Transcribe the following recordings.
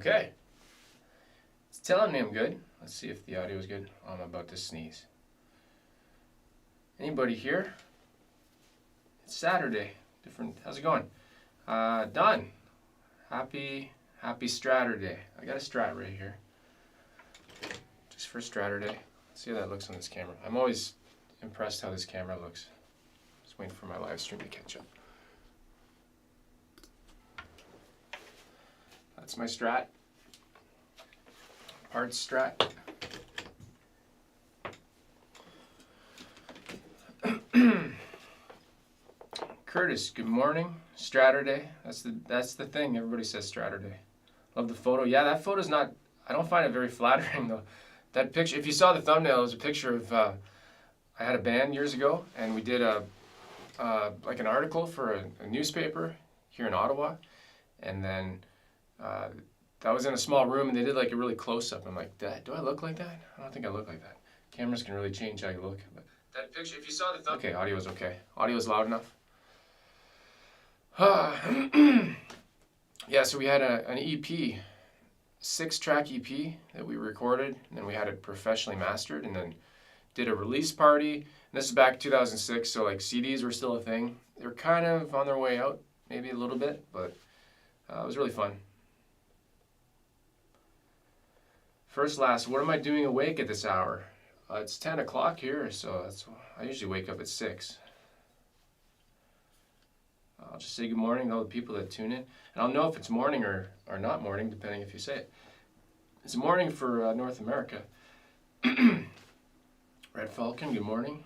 Okay. It's telling me I'm good. Let's see if the audio is good. I'm about to sneeze. Anybody here? It's Saturday. Different. How's it going? Done. Happy Straturday. I got a Strat right here. Just for Straturday. Let's see how that looks on this camera. I'm always impressed how this camera looks. Just waiting for my live stream to catch up. That's my Strat. Parts Strat. Curtis, good morning. Straturday. That's the thing. Everybody says Straturday. Love the photo. Yeah, that photo's not. I don't find it very flattering though. That picture. If you saw the thumbnail, it was a picture of. I had a band years ago, and we did like an article for a newspaper here in Ottawa, and then that was in a small room, and they did like a really close up. I'm like, do I look like that? I don't think I look like that. Cameras can really change how you look. But that picture. If you saw the thumbnail. Okay, audio's okay. Audio's loud enough. Yeah, so we had an EP, 6-track EP that we recorded, and then we had it professionally mastered, and then did a release party. And this is back in 2006, so like CDs were still a thing. They were kind of on their way out, maybe a little bit, but it was really fun. First, last, what am I doing awake at this hour? It's 10 o'clock here, so I usually wake up at 6. I'll just say good morning to all the people that tune in. And I'll know if it's morning or not morning, depending if you say it. It's morning for North America. Red Falcon, good morning.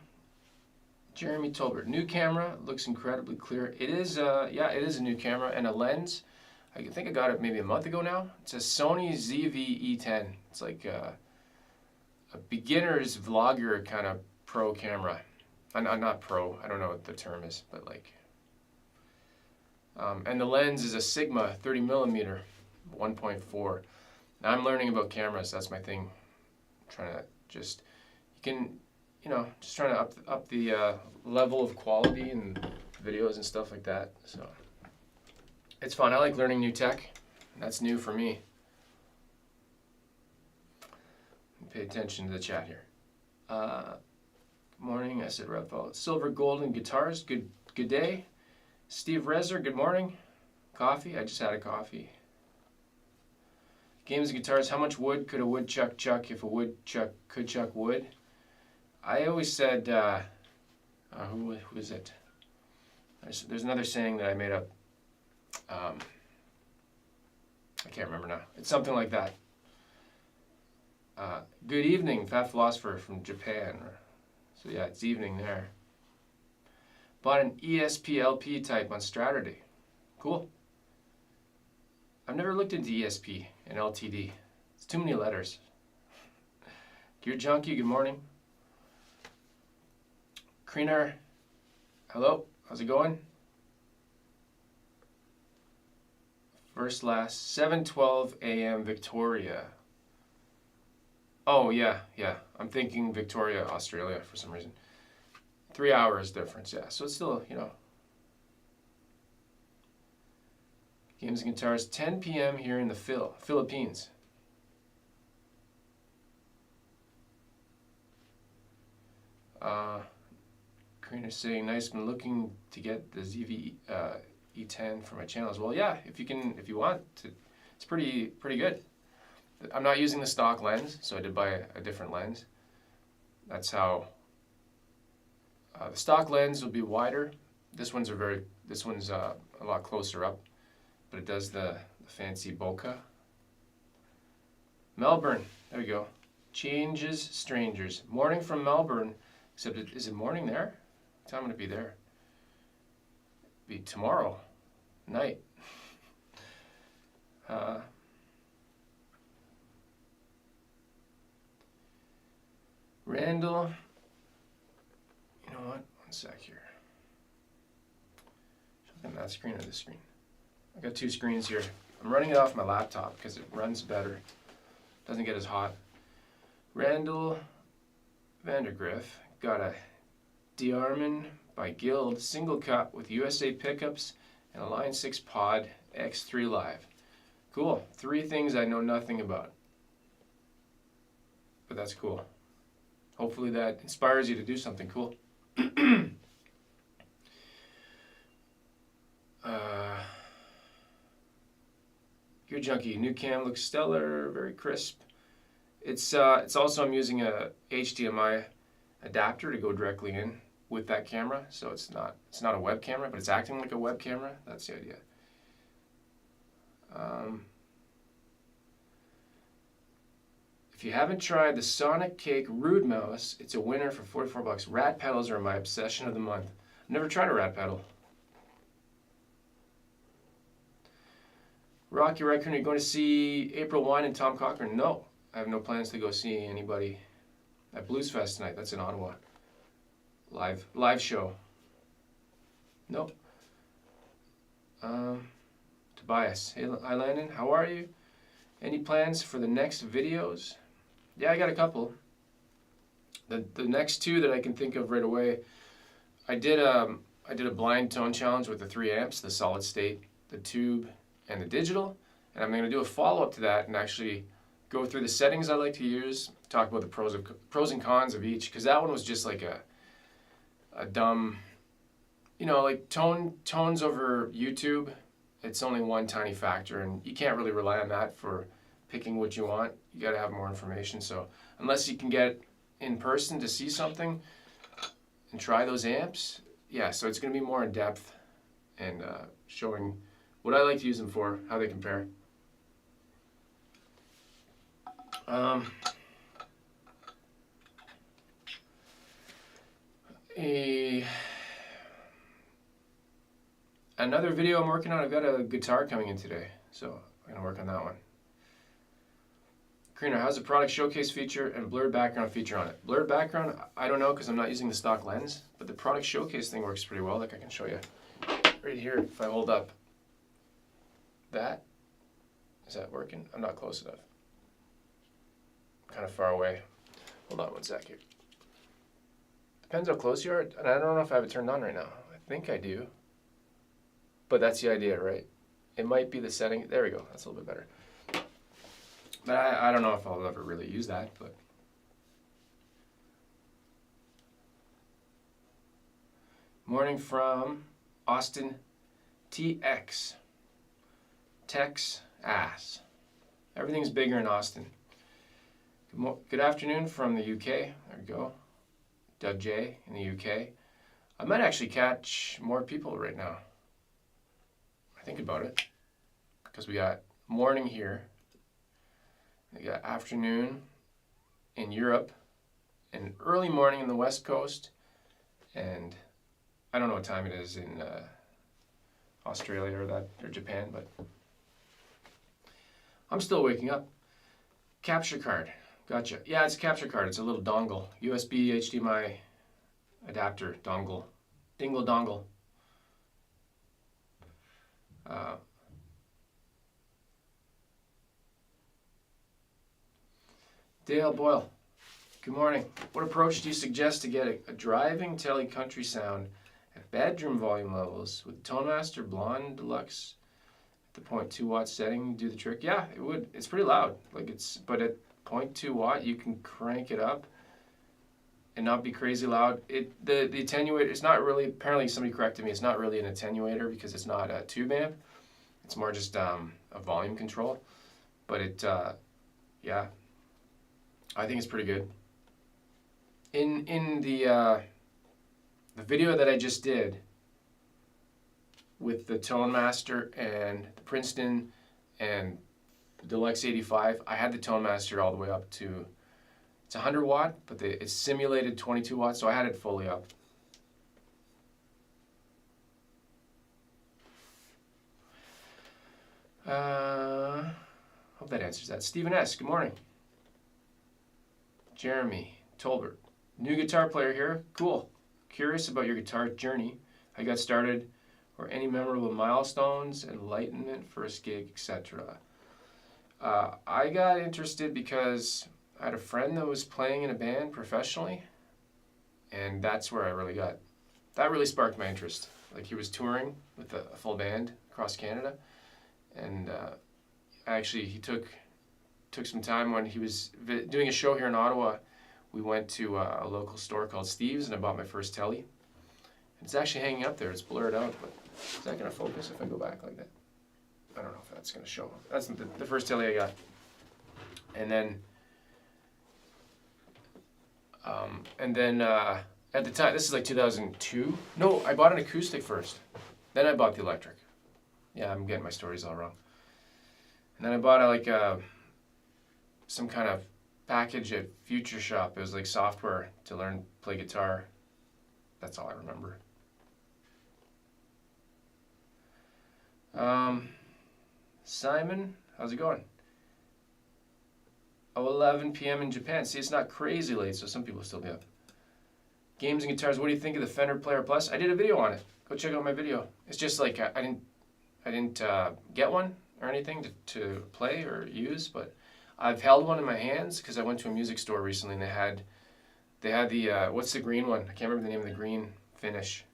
Jeremy Tolbert, new camera, looks incredibly clear. It is, yeah, it is a new camera and a lens. I think I got it maybe a month ago now. It's a Sony ZV-E10. It's like a beginner's vlogger kind of pro camera. Not pro, I don't know what the term is, but like. And the lens is a Sigma 30mm 1.4. Now I'm learning about cameras. That's my thing. I'm trying to just, just trying to up the level of quality and videos and stuff like that. So it's fun. I like learning new tech. That's new for me. Pay attention to the chat here. Good morning. I said Redfall. Silver, gold, and guitars. Good day. Steve Rezer, good morning. Coffee? I just had a coffee. Games and guitars. How much wood could a woodchuck chuck if a woodchuck could chuck wood? I always said, who is it? There's another saying that I made up. I can't remember now. It's something like that. Good evening, Fat Philosopher from Japan. So yeah, it's evening there. Bought an ESP LP type on Straturday. Cool. I've never looked into ESP and LTD. It's too many letters. Gear Junkie, good morning. Kreener, hello, how's it going? First, last, 7:12 a.m. Victoria. Oh, yeah. I'm thinking Victoria, Australia for some reason. 3 hours difference, yeah. So it's still, Games and guitars, 10 p.m. here in the Philippines. Karina's saying, nice, been looking to get the ZV E10 for my channel as well. Yeah, if you want to, it's pretty good. I'm not using the stock lens, so I did buy a different lens. That's how. The stock lens will be wider. This one's a lot closer up, but it does the fancy bokeh. Melbourne, there we go. Changes strangers. Morning from Melbourne, except is it morning there? What time would it be there? It'd be tomorrow night. Randall. You know what? One sec here. Should I look at that screen or this screen? I got two screens here. I'm running it off my laptop because it runs better. Doesn't get as hot. Randall Vandergriff got a Diarman by Guild single cut with USA pickups and a Line 6 Pod X3 Live. Cool. 3 things I know nothing about. But that's cool. Hopefully that inspires you to do something cool. Gear Junkie, new cam looks stellar, very crisp. It's also, I'm using a HDMI adapter to go directly in with that camera, so it's not a web camera, but it's acting like a web camera. That's the idea. If you haven't tried the Sonic Cake Rude Mouse, it's a winner for 44 bucks. Rat pedals are my obsession of the month. I've never tried a rat pedal. Rocky Raccoon, are you going to see April Wine and Tom Cochran? No, I have no plans to go see anybody at Blues Fest tonight. That's in Ottawa. Live show. Nope. Tobias, hey, hi Landon, how are you? Any plans for the next videos? Yeah, I got a couple. The next 2 that I can think of right away, I did a blind tone challenge with the 3 amps, the solid state, the tube, and the digital, and I'm going to do a follow-up to that and actually go through the settings I like to use, talk about the pros and cons of each, because that one was just like a dumb, like tones over YouTube. It's only one tiny factor, and you can't really rely on that for picking what you want. You got to have more information. So unless you can get in person to see something and try those amps, yeah, so it's going to be more in depth and showing what I like to use them for, how they compare. Another video I'm working on, I've got a guitar coming in today, so I'm going to work on that one. Karina, how's the product showcase feature and blurred background feature on it? Blurred background, I don't know because I'm not using the stock lens, but the product showcase thing works pretty well. Like I can show you right here if I hold up that. Is that working? I'm not close enough. Kind of far away. Hold on one sec here. Depends how close you are, and I don't know if I have it turned on right now. I think I do. But that's the idea, right? It might be the setting. There we go. That's a little bit better. But I don't know if I'll ever really use that, but. Morning from Austin, TX. Tex ass. Everything's bigger in Austin. Good afternoon from the UK. There we go. Doug J in the UK. I might actually catch more people right now. I think about it. Because we got morning here. We got afternoon in Europe. And early morning in the West Coast. And I don't know what time it is in Australia or Japan, but I'm still waking up. Capture card. Gotcha. Yeah, it's a capture card. It's a little dongle. USB HDMI adapter dongle. Dingle dongle. Dale Boyle. Good morning. What approach do you suggest to get a driving tele country sound at bedroom volume levels with ToneMaster Blonde Deluxe at the 0.2 watt setting? Do the trick? Yeah, it would. It's pretty loud. But at 0.2 watt, you can crank it up and not be crazy loud. The attenuator, it's not really, apparently somebody corrected me, it's not really an attenuator because it's not a tube amp. It's more just a volume control. But yeah, I think it's pretty good. In the video that I just did with the ToneMaster and the Princeton and the Deluxe 85, I had the ToneMaster all the way up to, it's 100 watt, but it's simulated 22 watts, so I had it fully up. Hope that answers that. Stephen S., good morning. Jeremy Tolbert, new guitar player here. Cool. Curious about your guitar journey, how you got started, or any memorable milestones, enlightenment, first gig, etc. I got interested because I had a friend that was playing in a band professionally, and that's where that really sparked my interest. Like, he was touring with a full band across Canada, and Actually, he took some time when he was doing a show here in Ottawa. We went to a local store called Steve's, and I bought my first telly. It's actually hanging up there. It's blurred out, but is that going to focus if I go back like that? I don't know if that's going to show. That's the first telly I got. And then at the time, this is like 2002. No, I bought an acoustic first. Then I bought the electric. Yeah, I'm getting my stories all wrong. And then I bought some kind of package at Future Shop. It was like software to learn play guitar. That's all I remember. Simon, how's it going? Oh, 11 p.m. in Japan. See, it's not crazy late, so some people still be up. Games and guitars. What do you think of the Fender Player Plus? I did a video on it. Go check out my video. It's just like I didn't get one or anything to play or use, but I've held one in my hands because I went to a music store recently and they had the what's the green one? I can't remember the name of the green finish.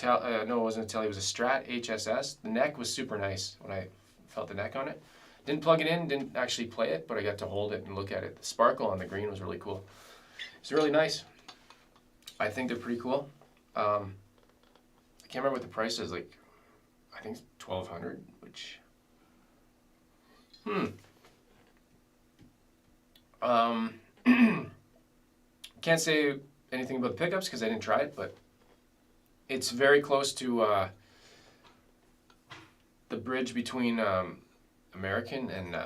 No, it wasn't a Telly. It was a Strat HSS. The neck was super nice when I felt the neck on it. Didn't plug it in, didn't actually play it, but I got to hold it and look at it. The sparkle on the green was really cool. It's really nice. I think they're pretty cool. I can't remember what the price is. Like, I think it's $1,200, which. Can't say anything about the pickups because I didn't try it, but it's very close to the bridge between American and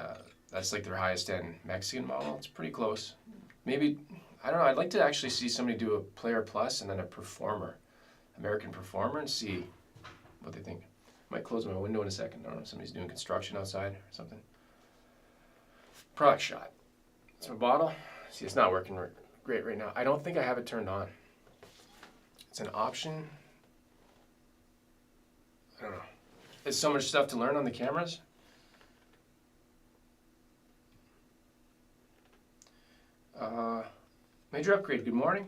that's like their highest end Mexican model. It's pretty close. Maybe, I don't know, I'd like to actually see somebody do a Player Plus and then a Performer, American Performer, and see what they think. I might close my window in a second. I don't know if somebody's doing construction outside or something. Product shot. It's my bottle. See, it's not working great right now. I don't think I have it turned on. It's an option. I don't know. There's so much stuff to learn on the cameras. Major upgrade, good morning.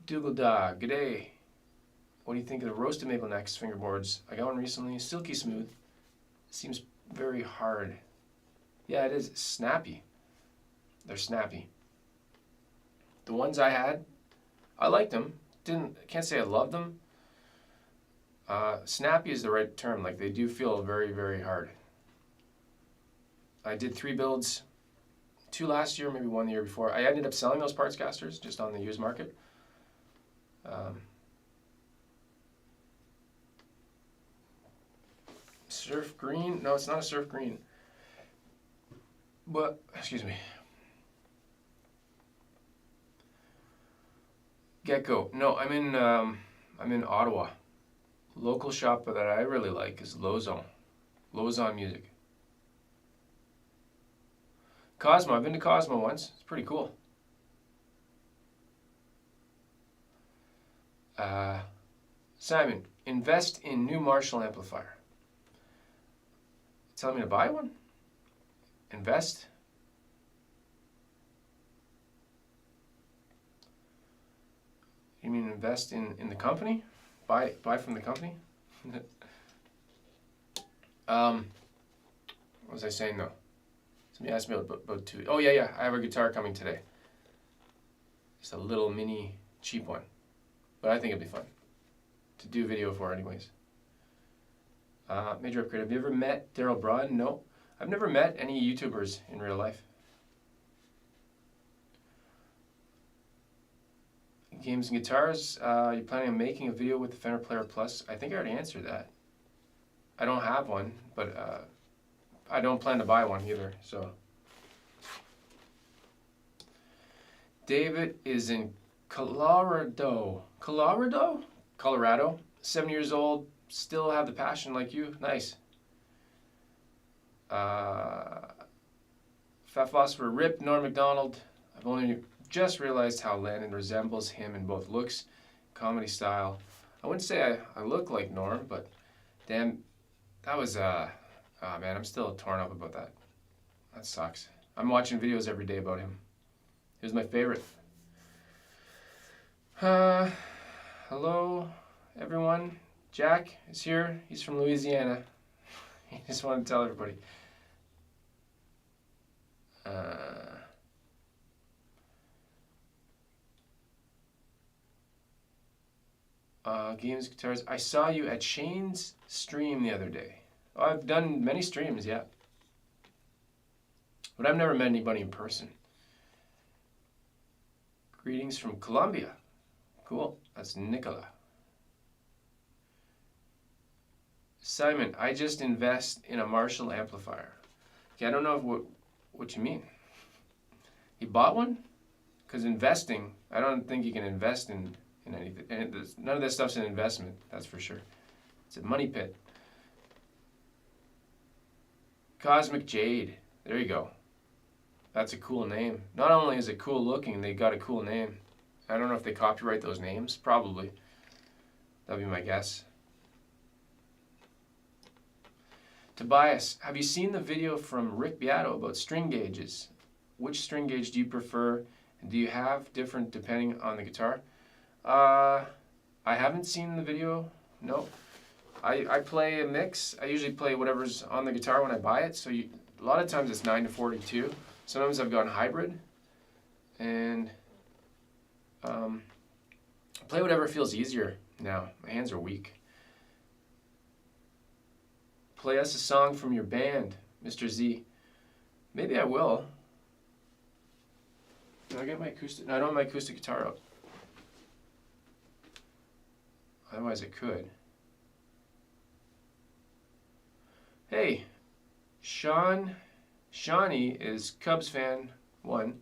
Dougal Dog, good day. What do you think of the roasted maple necks fingerboards? I got one recently, silky smooth. Seems very hard. Yeah, it is snappy. They're snappy. The ones I had, I liked them. Can't say I loved them. Snappy is the right term. Like, they do feel very, very hard. I did 3 builds, 2 last year, maybe 1 the year before. I ended up selling those parts casters just on the used market. Surf green? No, it's not a surf green. But, excuse me. Gecko. No, I'm in Ottawa. Local shop that I really like is Lozon. Lozon Music. Cosmo. I've been to Cosmo once. It's pretty cool. Simon, invest in new Marshall amplifier. Telling me to buy one? Invest? You mean invest in the company? Buy from the company? What was I saying though? Somebody asked me about two. Oh yeah, I have a guitar coming today. Just a little mini cheap one. But I think it'd be fun to do video for anyways. Major upgrade. Have you ever met Daryl Braun? No. I've never met any YouTubers in real life. Games and guitars. You planning on making a video with the Fender Player Plus? I think I already answered that. I don't have one, but I don't plan to buy one either. So, David is in Colorado. Colorado. 7 years old. Still have the passion like you. Nice. Fat Phosphor Rip, Norm Macdonald. I've only just realized how Landon resembles him in both looks, comedy style. I wouldn't say I look like Norm, but damn, that was, oh man, I'm still torn up about that. That sucks. I'm watching videos every day about him. He was my favorite. Hello, everyone. Jack is here. He's from Louisiana. He just wanted to tell everybody. Games, guitars. I saw you at Shane's stream the other day. Oh, I've done many streams, yeah. But I've never met anybody in person. Greetings from Colombia. Cool. That's Nicola. Simon, I just invest in a Marshall amplifier. Okay, I don't know what you mean. You bought one? Because investing, I don't think you can invest in anything. And none of this stuff's an investment, that's for sure. It's a money pit. Cosmic Jade. There you go. That's a cool name. Not only is it cool looking, they got a cool name. I don't know if they copyright those names. Probably. That'd be my guess. Tobias, have you seen the video from Rick Beato about string gauges? Which string gauge do you prefer? And do you have different depending on the guitar? I haven't seen the video. No. I play a mix. I usually play whatever's on the guitar when I buy it. So a lot of times it's 9-42. Sometimes I've gone hybrid. And play whatever feels easier now. My hands are weak. Play us a song from your band, Mr. Z. Maybe I will. Did I get my acoustic? No, I don't have my acoustic guitar out. Otherwise I could. Hey, Shawnee is Cubs fan 1.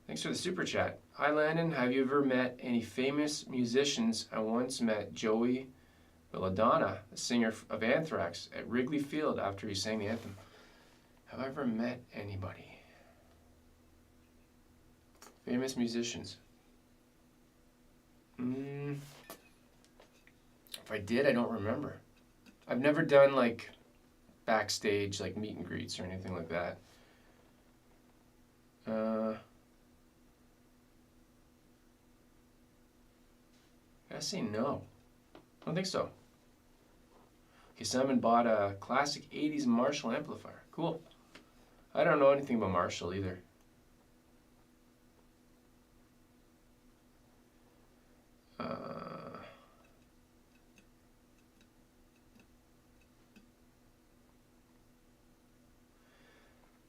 Thanks for the super chat. Hi Landon, have you ever met any famous musicians? I once met Joey Belladonna, the singer of Anthrax, at Wrigley Field after he sang the anthem. Have I ever met anybody? Famous musicians. If I did, I don't remember. I've never done like backstage, like meet and greets or anything like that. I say no. I don't think so. Okay, Simon bought a classic 80s Marshall amplifier. Cool. I don't know anything about Marshall either.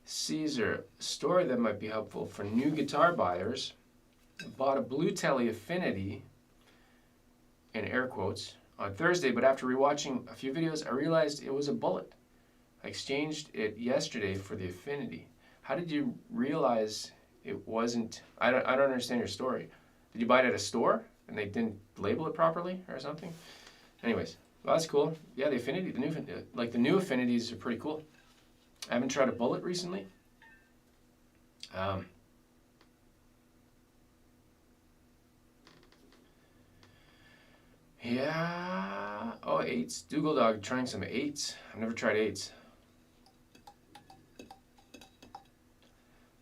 Caesar, story that might be helpful for new guitar buyers. Bought a Blue Telly Affinity, in air quotes, on Thursday, but after rewatching a few videos, I realized it was a bullet. I exchanged it yesterday for the Affinity. How did you realize it wasn't? I don't understand your story. Did you buy it at a store and they didn't label it properly or something? Anyways, well, that's cool. Yeah, the Affinity, the new Affinities are pretty cool. I haven't tried a bullet recently. Yeah. Oh, 8s. Dougal Dog trying some 8s. I've never tried 8s.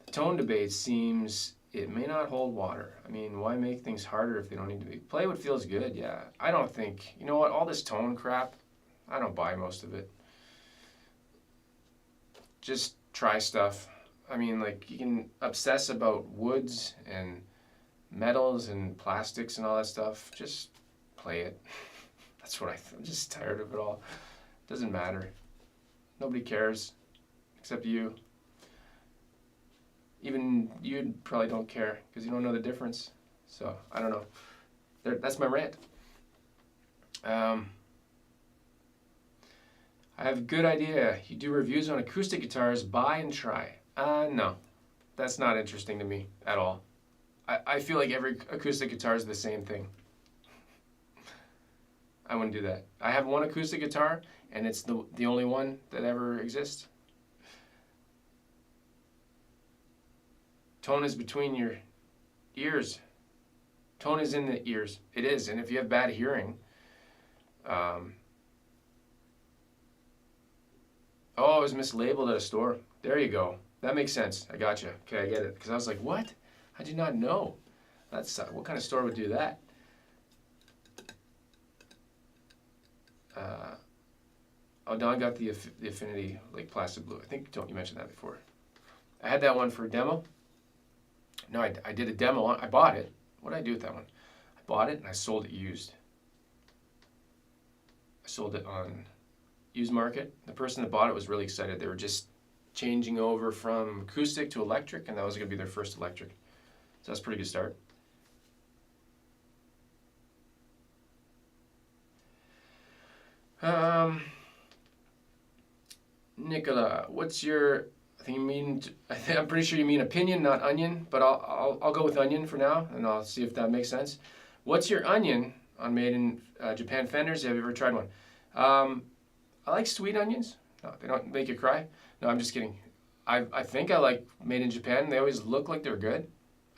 The tone debate seems it may not hold water. I mean, why make things harder if they don't need to be? Play what feels good, yeah. I don't think, you know what, all this tone crap, I don't buy most of it. Just try stuff. I mean, like, you can obsess about woods and metals and plastics and all that stuff. Just play it. That's what I'm just tired of it all. Doesn't matter. Nobody cares except you. Even you probably don't care because you don't know the difference. So, I don't know. That's my rant. I have a good idea. You do reviews on acoustic guitars, buy and try. No. That's not interesting to me at all. I feel like every acoustic guitar is the same thing. I wouldn't do that. I have one acoustic guitar, and it's the only one that ever exists. Tone is between your ears. Tone is in the ears. It is, and if you have bad hearing, oh, it was mislabeled at a store. There you go. That makes sense. I gotcha. Okay, I get it. Because I was like, what? I did not know. That's what kind of store would do that? Oh, Don got the Affinity like plastic blue. I think you mentioned that before. I had that one for a demo. No, I did a demo. I bought it. What did I do with that one? I bought it and I sold it used. I sold it on used market. The person that bought it was really excited. They were just changing over from acoustic to electric, and that was going to be their first electric. So that's a pretty good start. Nicola, what's your? I'm pretty sure you mean opinion, not onion, but I'll go with onion for now, and I'll see if that makes sense. What's your onion on made in Japan Fenders? Have you ever tried one? I like sweet onions. No, they don't make you cry. No, I'm just kidding. I think I like made in Japan. They always look like they're good.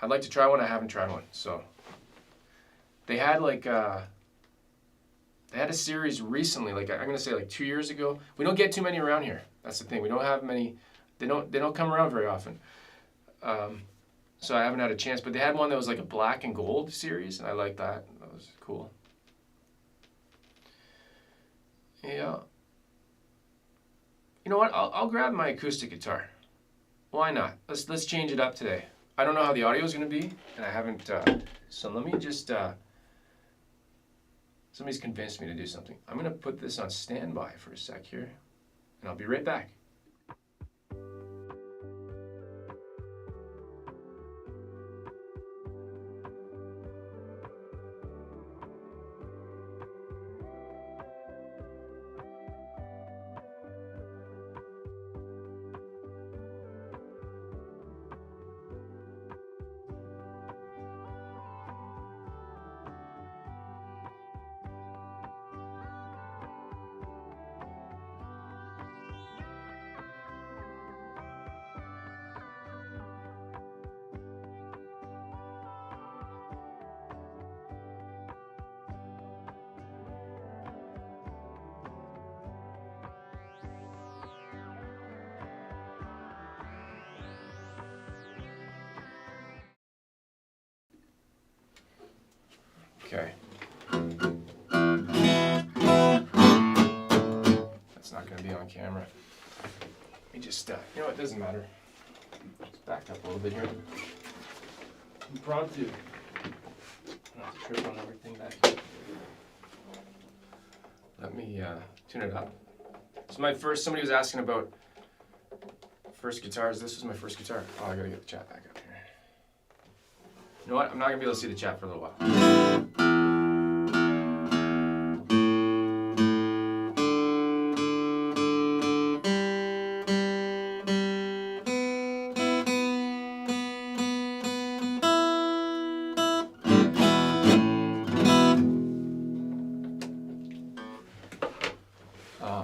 I'd like to try one. I haven't tried one. So they had like they had a series recently, like I'm gonna say like 2 years ago. We don't get too many around here. That's the thing. We don't have many. They don't come around very often. So I haven't had a chance. But they had one that was like a black and gold series, and I liked that. That was cool. Yeah. You know what? I'll grab my acoustic guitar. Why not? Let's change it up today. I don't know how the audio is going to be, and I haven't. So let me just. Somebody's convinced me to do something. I'm going to put this on standby for a sec here, and I'll be right back. Okay. That's not going to be on camera. Let me just, you know what, it doesn't matter. Just back up a little bit here. Impromptu. Not to trip on everything back here. Let me tune it up. So somebody was asking about first guitars. This was my first guitar. Oh, I got to get the chat back up here. You know what, I'm not going to be able to see the chat for a little while.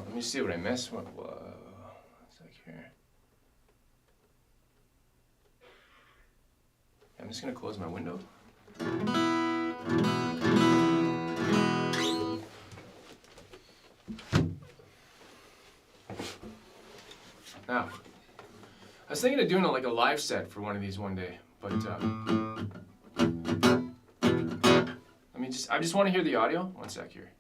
Let me see what I missed. What's like here? I'm just going to close my window. Now, I was thinking of doing like a live set for one of these one day, but I just want to hear the audio. One sec here.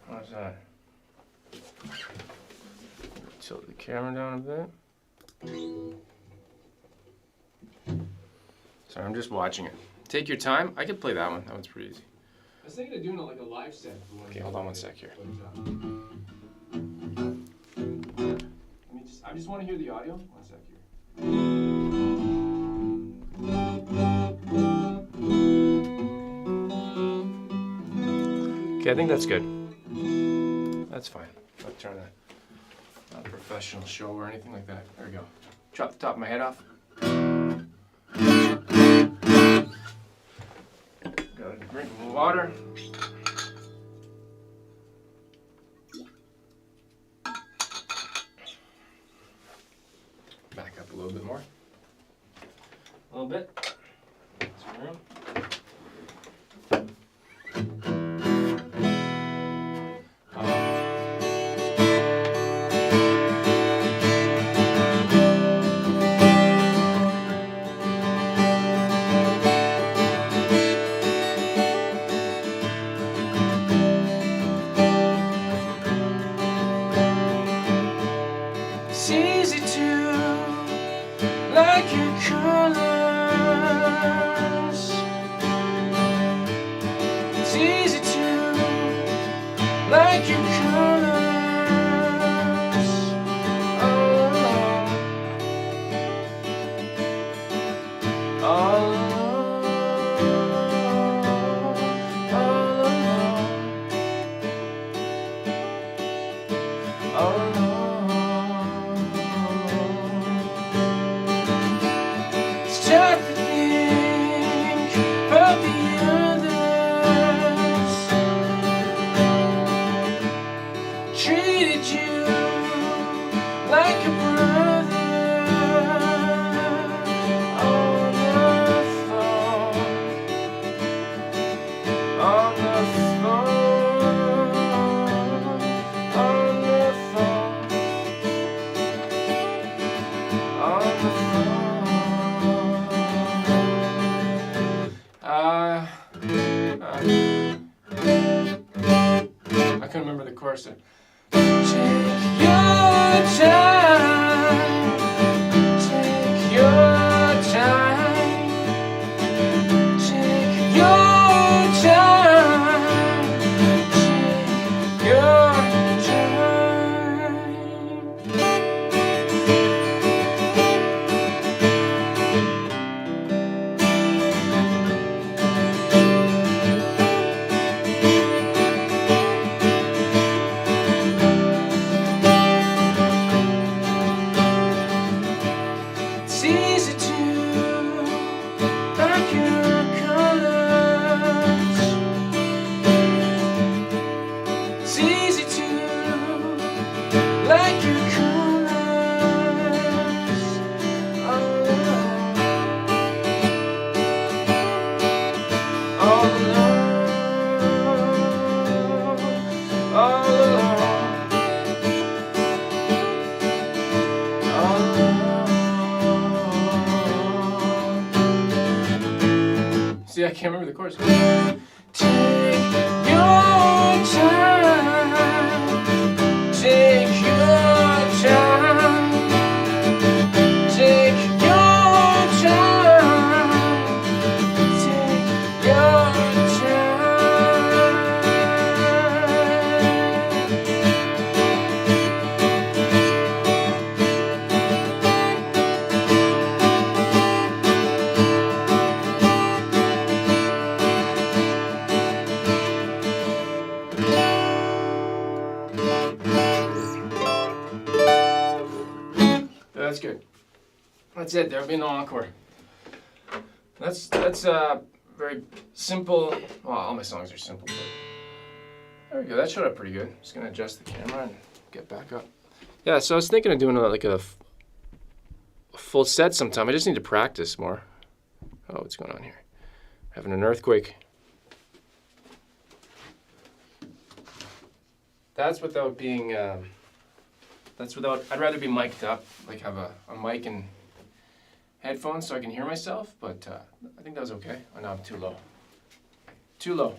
How's that? Tilt the camera down a bit. Sorry, I'm just watching it. Take your time. I could play that one. That one's pretty easy. I was thinking of doing like a live set for one. Okay, hold on one sec here. I just want to hear the audio. One sec here. Okay, I think that's good. That's fine. I'm not trying to, not a professional show or anything like that. There we go. Chop the top of my head off. Got a drink of water. Back up a little bit more. A little bit. Some room. like your colors all along, all along, all along, all along. Start to think about the others, treated you like a brother on the phone, on the phone, on the phone, on the phone. I couldn't remember the chorus there. Take your time, take your time, take your time, take your It's easy to like your colors. It's easy to like your colors. All along, all along, all along, all along. See, I can't remember the chorus. Take your time, take your time, take your time, take your That's good. That's it. There'll be no encore. That's very simple. Well, all my songs are simple, but there we go. That showed up pretty good. Just gonna adjust the camera and get back up. Yeah. So I was thinking of doing like a full set sometime. I just need to practice more. Oh, what's going on here? Having an earthquake. That's without being. That's without. I'd rather be mic'd up, like have a mic and headphones so I can hear myself. But I think that was okay. Oh no, I'm too low. Too low.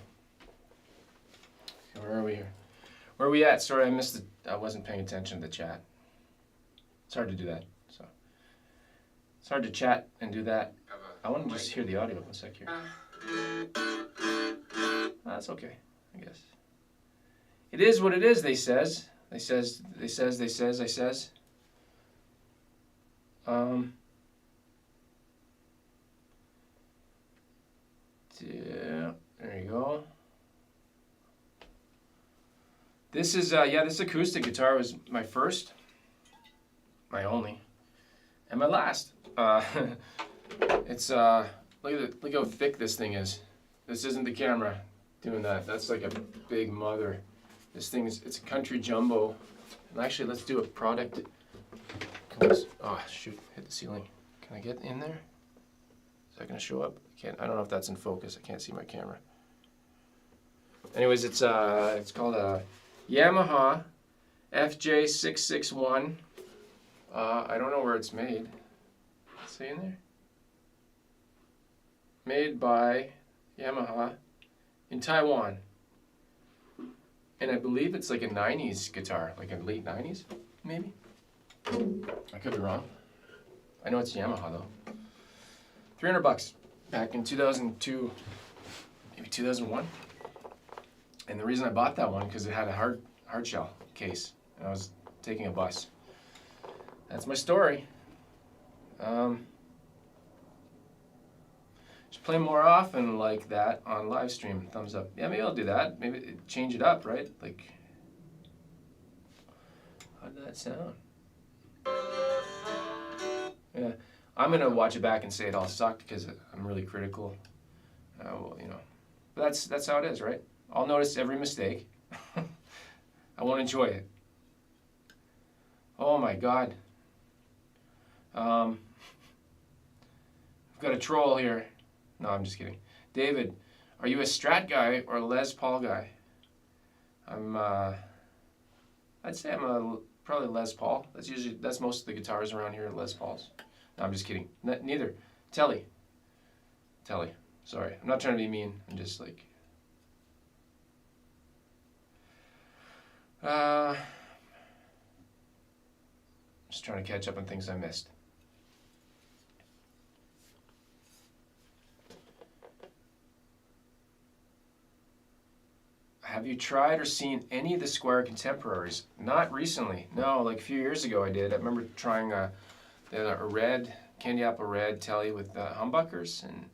Okay, where are we here? Where are we at? Sorry, I missed it. I wasn't paying attention to the chat. It's hard to do that. So it's hard to chat and do that. I want to just hear the audio. One sec here. That's okay, I guess. It is what it is. They says. They says. Yeah, there you go. This is this acoustic guitar was my first, my only, and my last. It's look how thick this thing is. This isn't the camera doing that. That's like a big mother. This thing is, it's a country jumbo. And actually, let's do a product. Oh shoot, hit the ceiling. Can I get in there? Is that gonna show up? I don't know if that's in focus. I can't see my camera. Anyways, it's called a Yamaha FJ661. I don't know where it's made. See in there? Made by Yamaha in Taiwan. And I believe it's like a 90s guitar, like a late 90s, maybe? I could be wrong. I know it's Yamaha though. $300 back in 2002, maybe 2001. And the reason I bought that one, because it had a hardshell case, and I was taking a bus. That's my story. Just play more often like that on live stream. Thumbs up. Yeah, maybe I'll do that. Maybe change it up, right? Like, how did that sound? Yeah, I'm gonna watch it back and say it all sucked because I'm really critical. Well, you know, but that's how it is, right? I'll notice every mistake. I won't enjoy it. Oh my God. I've got a troll here. No, I'm just kidding. David, are you a Strat guy or a Les Paul guy? I'd say I'm probably Les Paul. That's most of the guitars around here are Les Pauls. No, I'm just kidding. Neither. Telly. Sorry, I'm not trying to be mean. I'm just like. Just trying to catch up on things I missed. Have you tried or seen any of the Squier Contemporaries? Not recently. No, like a few years ago I did. I remember trying a red, candy apple red telly with humbuckers, and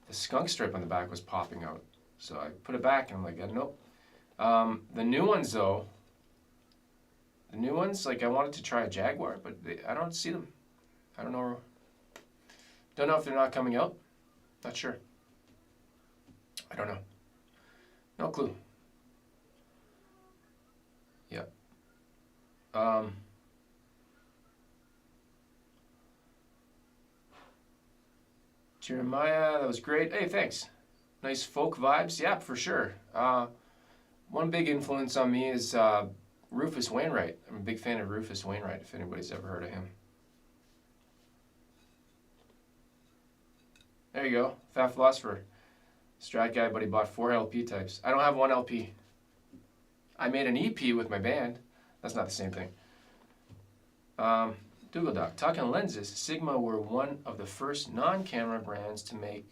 the skunk stripe on the back was popping out. So I put it back and I'm like, nope. The new ones though, like I wanted to try a Jaguar, but I don't see them. I don't know. Don't know if they're not coming out. Not sure. I don't know. No clue. Yep. Jeremiah, that was great. Hey, thanks. Nice folk vibes. Yeah, for sure. One big influence on me is Rufus Wainwright. I'm a big fan of Rufus Wainwright, if anybody's ever heard of him. There you go. Fat Philosopher. Strat guy, but he bought 4 LP types. I don't have 1 LP. I made an EP with my band. That's not the same thing. Dougal Duck. Talking lenses, Sigma were one of the first non-camera brands to make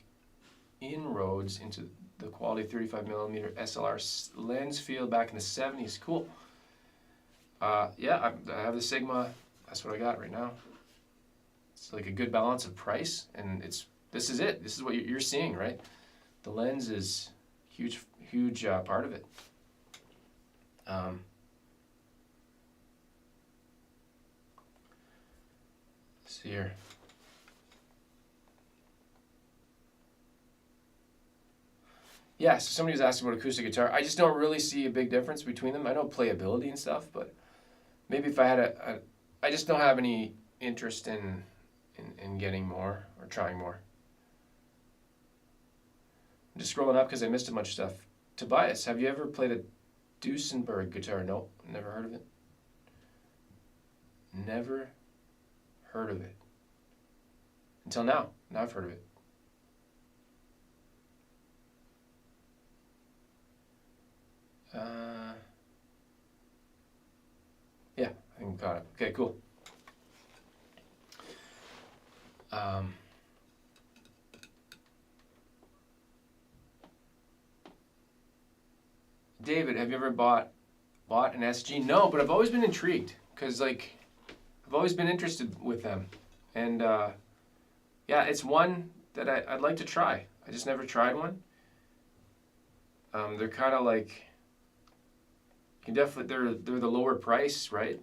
inroads into the quality 35mm SLR lens field back in the 70s. Cool. Yeah, I have the Sigma. That's what I got right now. It's like a good balance of price, and this is it. This is what you're seeing, right? The lens is huge part of it. Let's see here. Yeah, so somebody was asking about acoustic guitar. I just don't really see a big difference between them. I know playability and stuff, but maybe if I had I just don't have any interest in getting more or trying more. I'm just scrolling up because I missed a bunch of stuff. Tobias, have you ever played a Duesenberg guitar? No, never heard of it. Never heard of it. Until now. Now I've heard of it. Yeah, I think we caught it. Okay, cool. David, have you ever bought an SG? No, but I've always been intrigued because like I've always been interested with them, and yeah, it's one that I'd like to try. I just never tried one. They're kind of like you can definitely they're the lower price, right,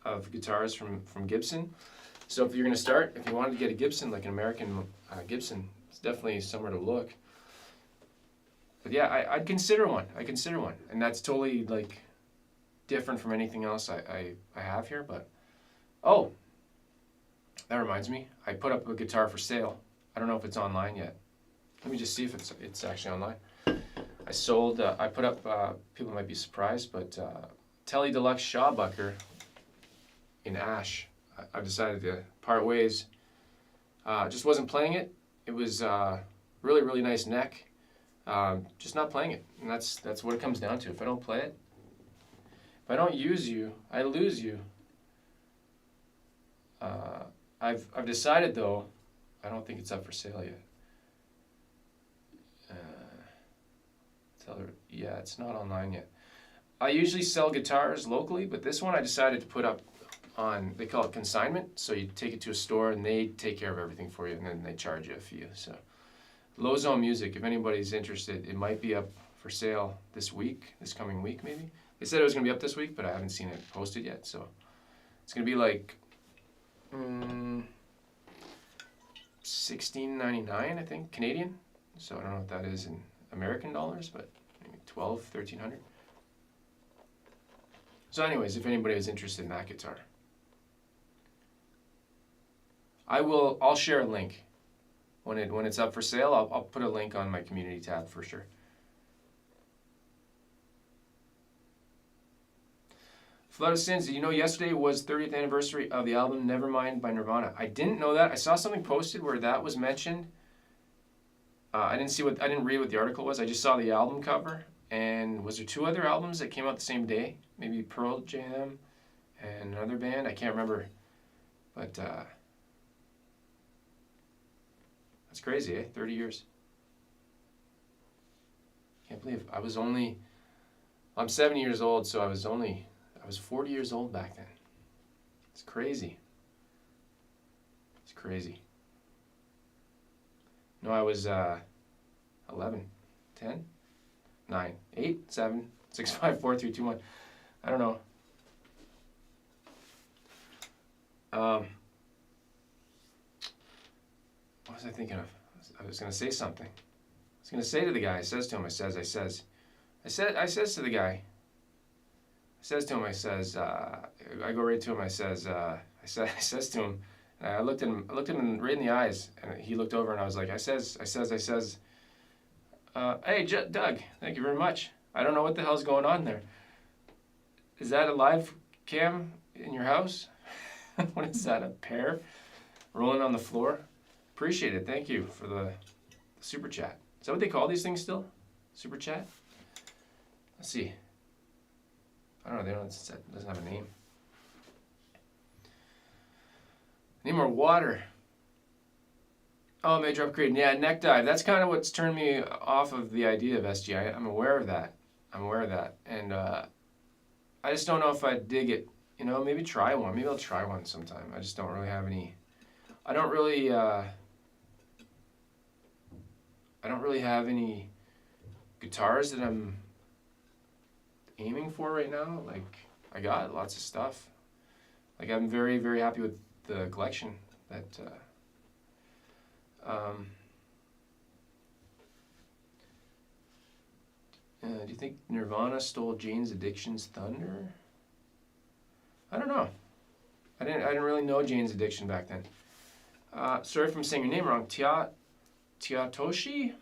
of guitars from Gibson. So if you're gonna start, if you wanted to get a Gibson, like an American Gibson, it's definitely somewhere to look. But yeah, I'd consider one. And that's totally like different from anything else I have here. But oh, that reminds me, I put up a guitar for sale. I don't know if it's online yet. Let me just see if it's actually online. I sold. I put up. People might be surprised, but Telly Deluxe Shawbucker in ash. I've decided to part ways. Just wasn't playing it. It was really nice neck. Just not playing it, and that's what it comes down to. If I don't play it, if I don't use you, I lose you. I've decided though, I don't think it's up for sale yet. Tell her, yeah, it's not online yet. I usually sell guitars locally, but this one I decided to put up on, they call it consignment. So you take it to a store and they take care of everything for you, and then they charge you a fee. So Low Zone Music, if anybody's interested, it might be up for sale this coming week maybe. They said it was going to be up this week, but I haven't seen it posted yet. So it's going to be like $16.99, I think, Canadian. So I don't know what that is in American dollars, but maybe $1,300. So anyways, if anybody is interested in that guitar, I'll share a link when it's up for sale. I'll put a link on my community tab for sure. Flood of Sins, did you know yesterday was 30th anniversary of the album Nevermind by Nirvana? I didn't know that. I saw something posted where that was mentioned. I didn't read what the article was. I just saw the album cover. And was there 2 other albums that came out the same day? Maybe Pearl Jam and another band? I can't remember. But that's crazy, eh? 30 years. Can't believe I'm 70 years old, so I was 40 years old back then. It's crazy. It's crazy. No, I was 11, 10, 9, 8, 7, 6, 5, 4, 3, 2, 1. I don't know. What was I thinking of? I was going to say something. I was going to say to the guy, I says to the guy, I go right to him, I says to him, and I looked him right in the eyes, and he looked over, and I was like, hey, Doug, thank you very much. I don't know what the hell's going on there. Is that a live cam in your house? What is that, a pear rolling on the floor? Appreciate it. Thank you for the super chat. Is that what they call these things still? Super chat? Let's see. I don't know. It doesn't have a name. Need more water. Oh, major upgrade. Yeah, neck dive. That's kind of what's turned me off of the idea of SG. I'm aware of that. And I just don't know if I dig it. You know, maybe try one. Maybe I'll try one sometime. I just don't really have any. I don't really have any guitars that I'm aiming for right now. Like, I got lots of stuff. Like, I'm very, very happy with the collection that do you think Nirvana stole Jane's Addiction's thunder? I don't know. I didn't really know Jane's Addiction back then. Sorry if I'm saying your name wrong. Tiatoshi?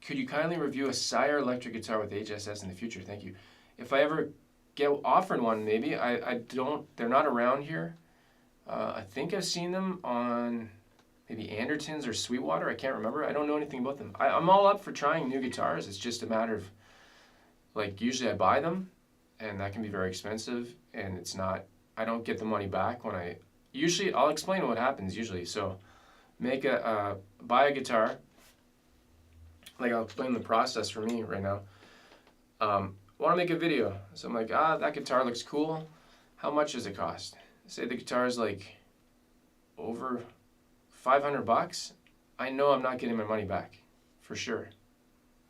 Could you kindly review a Sire electric guitar with HSS in the future? Thank you. If I ever get offered one, maybe. I don't. They're not around here. I think I've seen them on maybe Anderton's or Sweetwater. I can't remember. I don't know anything about them. I'm all up for trying new guitars. It's just a matter of, like, usually I buy them, and that can be very expensive, and it's not. I don't get the money back when I. Usually, I'll explain what happens usually. So, buy a guitar. Like, I'll explain the process for me right now. Want to make a video. So I'm like, that guitar looks cool. How much does it cost? Say the guitar is like over $500. I know I'm not getting my money back, for sure.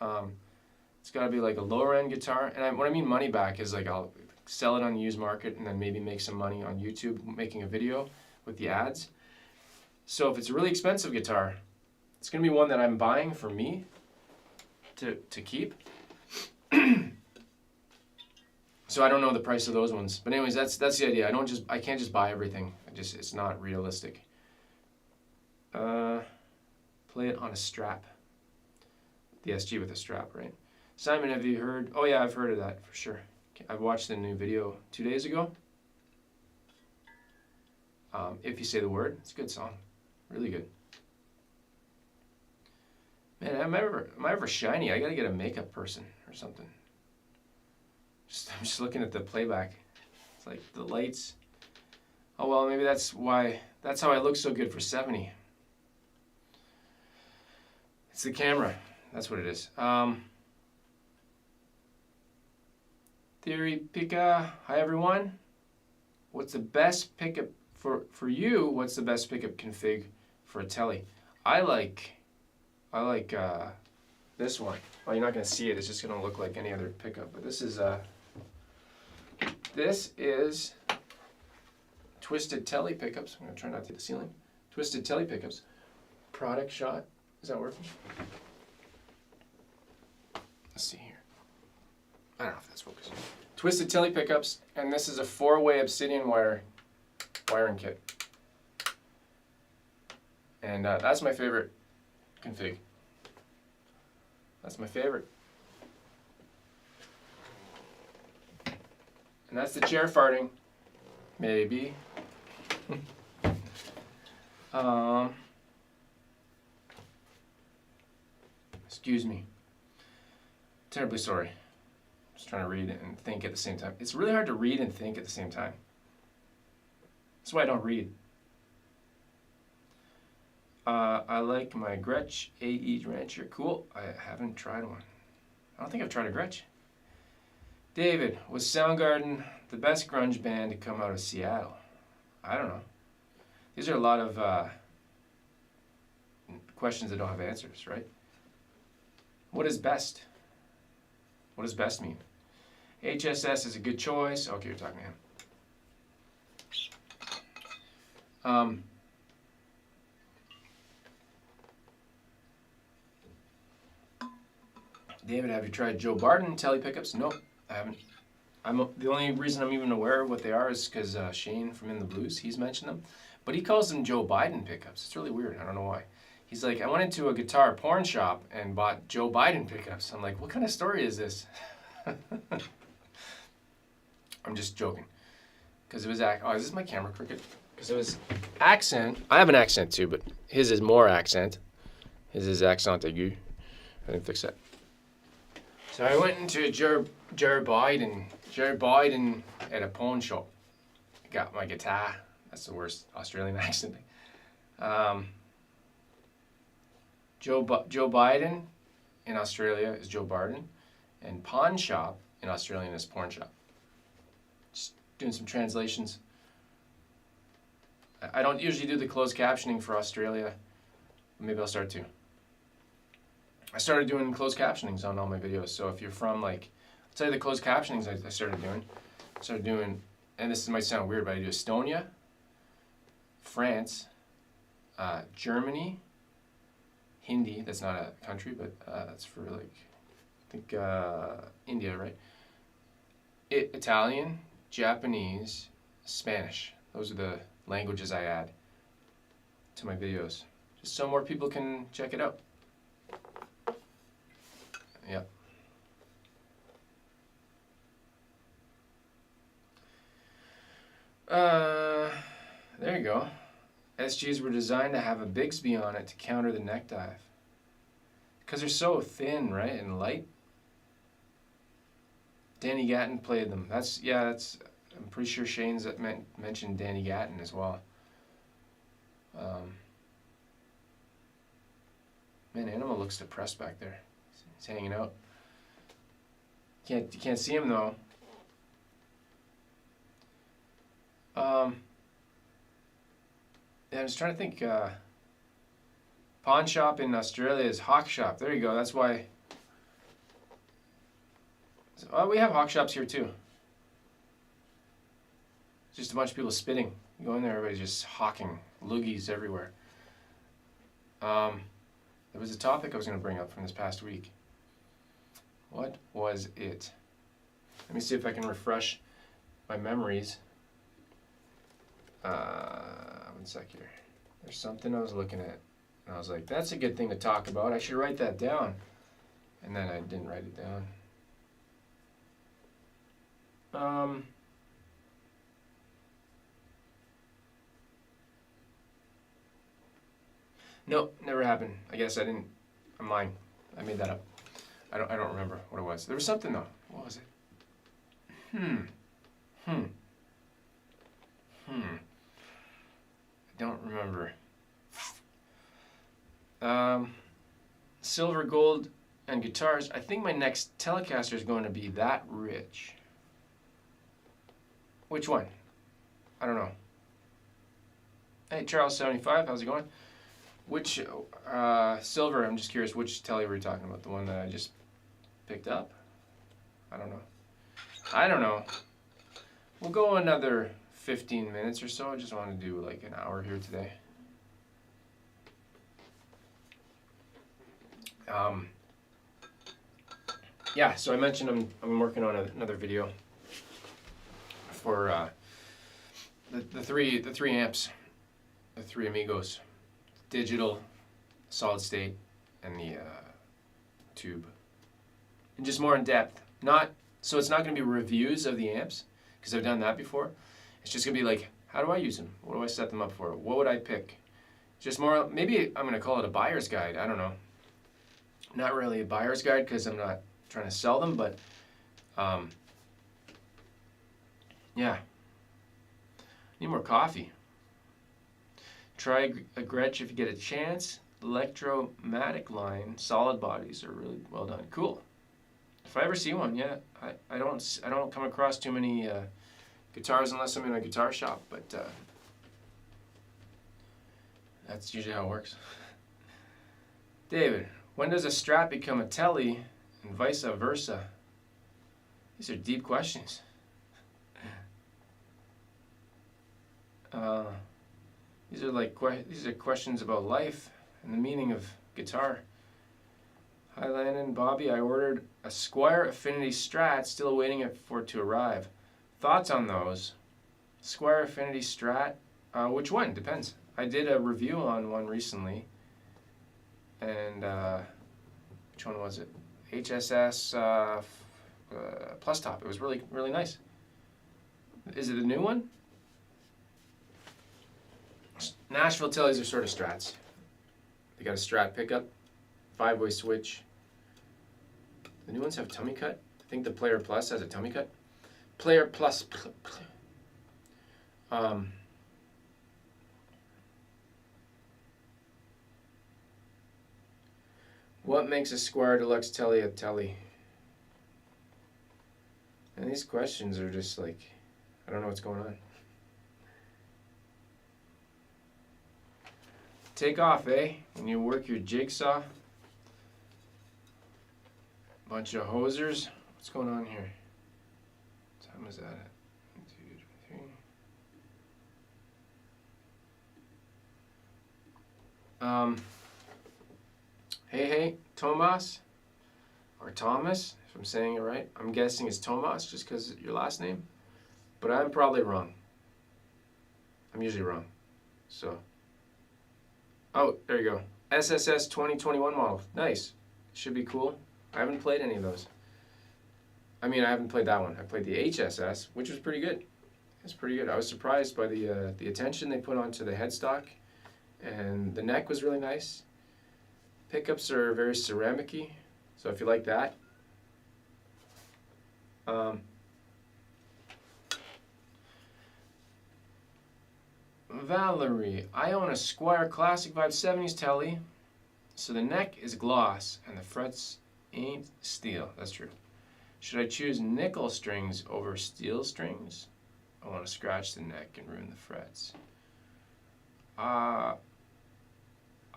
It's got to be like a lower end guitar. And what I mean money back is, like, I'll sell it on the used market and then maybe make some money on YouTube making a video with the ads. So if it's a really expensive guitar, it's going to be one that I'm buying for me to keep. So I don't know the price of those ones. But anyways, that's the idea. I can't just buy everything. It's not realistic. Play it on a strap. The SG with a strap, right? Simon, have you heard? Oh yeah, I've heard of that for sure. I've watched the new video 2 days ago. If You Say the Word, it's a good song. Really good. Man, am I ever shiny? I gotta get a makeup person or something. I'm just looking at the playback. It's like the lights. Oh well, maybe that's how I look so good for 70. It's the camera. That's what it is. Theory Pika. Hi everyone. What's the best pickup for you? What's the best pickup config for a telly? I like this one. Well, you're not gonna see it. It's just gonna look like any other pickup. But this is Twisted Telly pickups. I'm gonna try not to hit the ceiling. Twisted Telly pickups. Product shot. Is that working? Let's see here. I don't know if that's focused. Twisted Telly pickups, and this is a 4-way obsidian wiring kit. And that's my favorite config. That's my favorite. And that's the chair farting. Maybe. Excuse me. Terribly sorry. Just trying to read and think at the same time. It's really hard to read and think at the same time. That's why I don't read. I like my Gretsch AE Rancher. Cool. I haven't tried one. I don't think I've tried a Gretsch. David, was Soundgarden the best grunge band to come out of Seattle? I don't know. These are a lot of questions that don't have answers, right? What is best? What does best mean? HSS is a good choice. Okay, you're talking to him. David, have you tried Joe Barden Telly pickups? Nope, I haven't. The only reason I'm even aware of what they are is because Shane from In the Blues, he's mentioned them. But he calls them Joe Biden pickups. It's really weird. I don't know why. He's like, I went into a guitar porn shop and bought Joe Biden pickups. I'm like, what kind of story is this? I'm just joking. Because it was, oh, is this my camera crooked? Because it was accent. I have an accent too, but his is more accent. His is accent aigu. I didn't fix that. So I went into Joe Biden at a pawn shop. Got my guitar. That's the worst Australian accent thing. Joe Biden in Australia is Joe Barden, and pawn shop in Australian is porn shop. Just doing some translations. I don't usually do the closed captioning for Australia. Maybe I'll start to. I started doing closed captionings on all my videos. So if you're from, like, I'll tell you the closed captionings I started doing, and this might sound weird, but I do Estonia, France, Germany, Hindi, that's not a country, but that's for, like, I think India, right? Italian, Japanese, Spanish. Those are the languages I add to my videos, just so more people can check it out. Yep. There you go. SGs were designed to have a Bigsby on it to counter the neck dive. Because they're so thin, right, and light. Danny Gatton played them. I'm pretty sure Shane's mentioned Danny Gatton as well. Man, Animal looks depressed back there. He's hanging out. You can't see him though. Yeah, I was trying to think. Pawn shop in Australia is hawk shop. There you go. That's why. Oh, we have hawk shops here too. Just a bunch of people spitting. You go in there, everybody's just hawking loogies everywhere. There was a topic I was going to bring up from this past week. What was it? Let me see if I can refresh my memories. One sec here. There's something I was looking at, and I was like, that's a good thing to talk about. I should write that down. And then I didn't write it down. Nope, never happened. I guess I didn't. I'm lying. I made that up. I don't remember what it was. There was something though. What was it? I don't remember. Silver, gold, and guitars. I think my next Telecaster is going to be that rich. Which one? I don't know. Hey, Charles75, how's it going? Which, silver, I'm just curious, which telly were you talking about? The one that I just picked up? I don't know. I don't know. We'll go another 15 minutes or so. I just want to do like an hour here today. Yeah, so I mentioned I'm working on another video for the three amps, the three Amigos, digital, solid state, and the tube, and just more in depth. So it's not going to be reviews of the amps because I've done that before. It's just going to be like, how do I use them? What do I set them up for? What would I pick? Just more. Maybe I'm going to call it a buyer's guide. I don't know. Not really a buyer's guide because I'm not trying to sell them, but yeah. Need more coffee. Try a Gretsch if you get a chance. Electromatic line, solid bodies are really well done. Cool. If I ever see one, yeah. I don't come across too many guitars unless I'm in a guitar shop, but that's usually how it works. David, when does a Strat become a telly and vice versa? These are deep questions. These are questions about life and the meaning of guitar. Hi Landon, Bobby, I ordered a Squier Affinity Strat, still waiting for it to arrive. Thoughts on those? Squier Affinity Strat, which one? Depends. I did a review on one recently, and which one was it? HSS Plus Top. It was really, really nice. Is it a new one? Nashville tellies are sort of Strats. They got a Strat pickup, 5-way switch. The new ones have tummy cut. I think the Player Plus has a tummy cut. Player Plus. What makes a Squier Deluxe telly a telly? And these questions are just like, I don't know what's going on. Take off, eh? When you work your jigsaw. Bunch of hosers. What's going on here? What time is that at? 1, 2, 3. Hey, Tomas, or Thomas, if I'm saying it right. I'm guessing it's Tomas just because of your last name, but I'm probably wrong. I'm usually wrong. So, oh, there you go. SSS 2021 model. Nice. Should be cool. I haven't played any of those. I mean, I haven't played that one. I played the HSS, which was pretty good. It's pretty good. I was surprised by the attention they put onto the headstock, and the neck was really nice. Pickups are very ceramic-y, so if you like that. Valerie, I own a Squier Classic 570s telly, so the neck is gloss and the frets ain't steel. That's true. Should I choose nickel strings over steel strings? I want to scratch the neck and ruin the frets.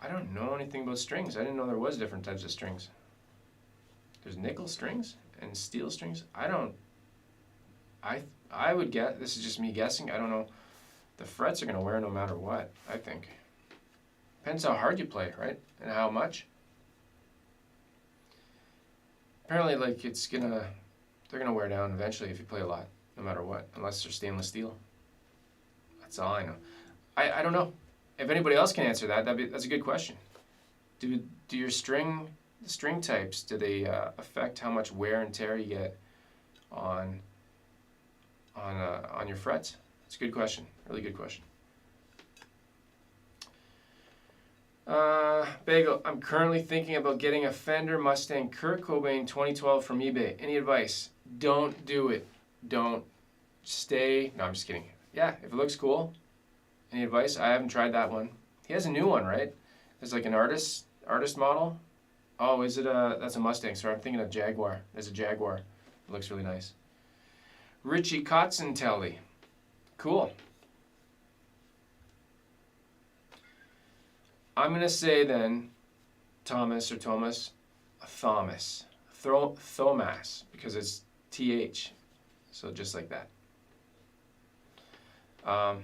I don't know anything about strings. I didn't know there was different types of strings. There's nickel strings and steel strings. I would guess, this is just me guessing, I don't know. The frets are going to wear no matter what, I think. Depends how hard you play, right? And how much. Apparently, like, they're going to wear down eventually if you play a lot, no matter what, unless they're stainless steel. That's all I know. I don't know. If anybody else can answer that, that's a good question. Do your string types, do they affect how much wear and tear you get on your frets? It's a good question. Really good question. Bagel, I'm currently thinking about getting a Fender Mustang Kurt Cobain 2012 from eBay. Any advice? Don't do it. Don't stay. No, I'm just kidding. Yeah, if it looks cool. Any advice? I haven't tried that one. He has a new one, right? There's like an artist model. Oh, is it that's a Mustang. Sorry, I'm thinking of Jaguar. There's a Jaguar. It looks really nice. Richie Kotzen telly. Cool. I'm going to say then, Thomas, Thomas, because it's TH. So just like that. Well,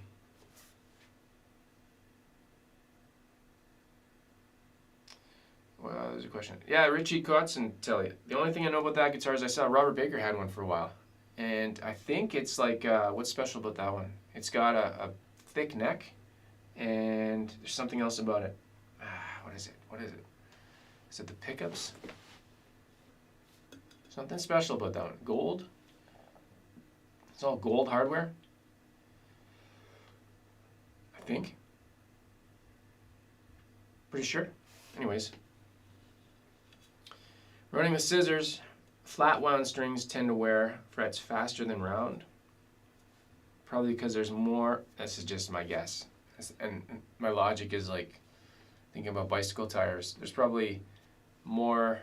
there's a question. Yeah, Richie Kotzen, tell you. The only thing I know about that guitar is I saw Robert Baker had one for a while. And I think it's like, what's special about that one? It's got a thick neck, and there's something else about it. What is it? What is it? Is it the pickups? Something special about that one. Gold? It's all gold hardware, I think. Pretty sure. Anyways. Running with scissors, flat wound strings tend to wear frets faster than round. Probably because there's more, this is just my guess. And my logic is like thinking about bicycle tires. There's probably more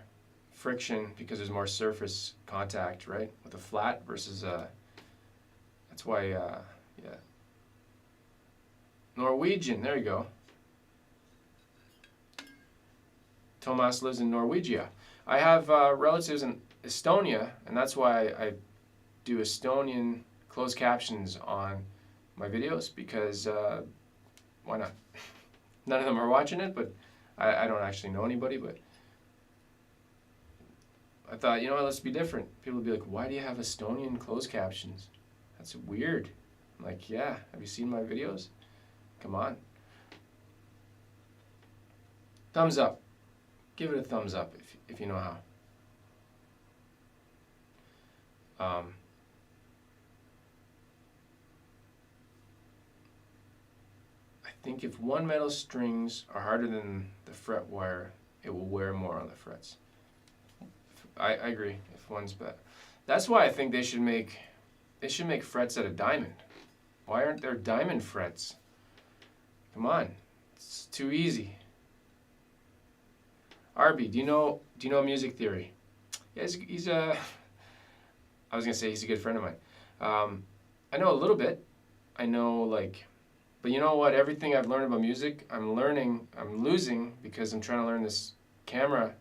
friction because there's more surface contact, right? With a flat versus a, that's why, yeah. Norwegian, there you go. Tomas lives in Norwegia. I have relatives in Estonia, and that's why I do Estonian closed captions on my videos, because why not? None of them are watching it, but I don't actually know anybody, but I thought, you know what, let's be different. People would be like, why do you have Estonian closed captions? That's weird. I'm like, yeah, have you seen my videos? Come on. Thumbs up. Give it a thumbs up if you know how. I think if one metal strings are harder than the fret wire, it will wear more on the frets. I agree. If one's better, that's why I think they should make frets out of diamond. Why aren't there diamond frets? Come on, it's too easy. Arby, do you know music theory? Yeah, he's a. I was gonna say he's a good friend of mine. I know a little bit. I know like, but you know what? Everything I've learned about music, I'm losing because I'm trying to learn this camera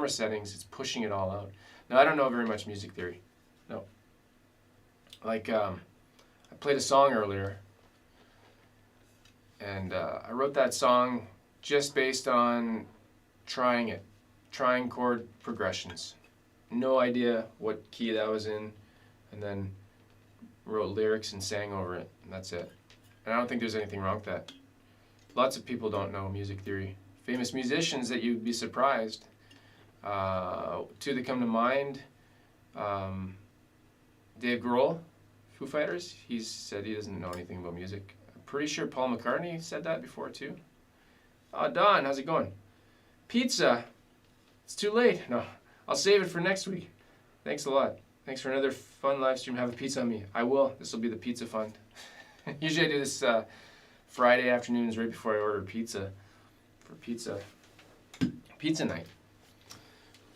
settings. It's pushing it all out. Now I don't know very much music theory. No. Like I played a song earlier, and I wrote that song just based on trying chord progressions. No idea what key that was in, and then wrote lyrics and sang over it, and that's it. And I don't think there's anything wrong with that. Lots of people don't know music theory. Famous musicians that you'd be surprised. Two that come to mind, Dave Grohl, Foo Fighters, he said he doesn't know anything about music. I'm pretty sure Paul McCartney said that before too. Oh, Don, how's it going? Pizza. It's too late. No, I'll save it for next week. Thanks a lot. Thanks for another fun live stream. Have a pizza on me. I will. This will be the pizza fund. Usually I do this Friday afternoons right before I order pizza for pizza night.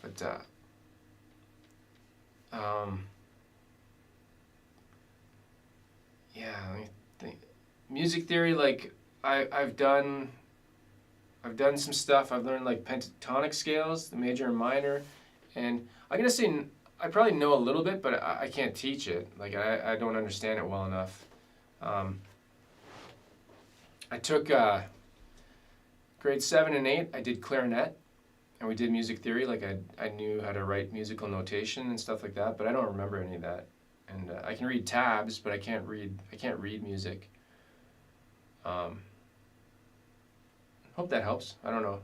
But yeah, let me think. Music theory, like I've done some stuff. I've learned like pentatonic scales, the major and minor, and I'm gonna say I probably know a little bit, but I can't teach it. Like I don't understand it well enough. I took grade 7 and 8. I did clarinet, and we did music theory. Like I knew how to write musical notation and stuff like that, but I don't remember any of that. And I can read tabs, but I can't read music. Hope that helps. I don't know.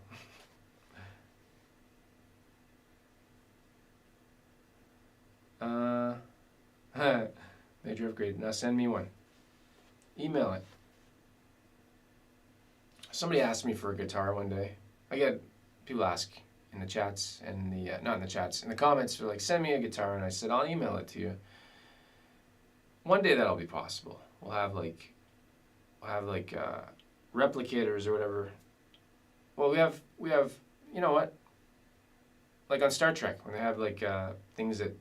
Major upgrade. Now send me one. Email it. Somebody asked me for a guitar one day. I get people ask in the chats and not in the chats, in the comments, they're like, send me a guitar, and I said I'll email it to you. One day that'll be possible. We'll have like replicators or whatever. Well, we have you know what? Like on Star Trek, when they have like things that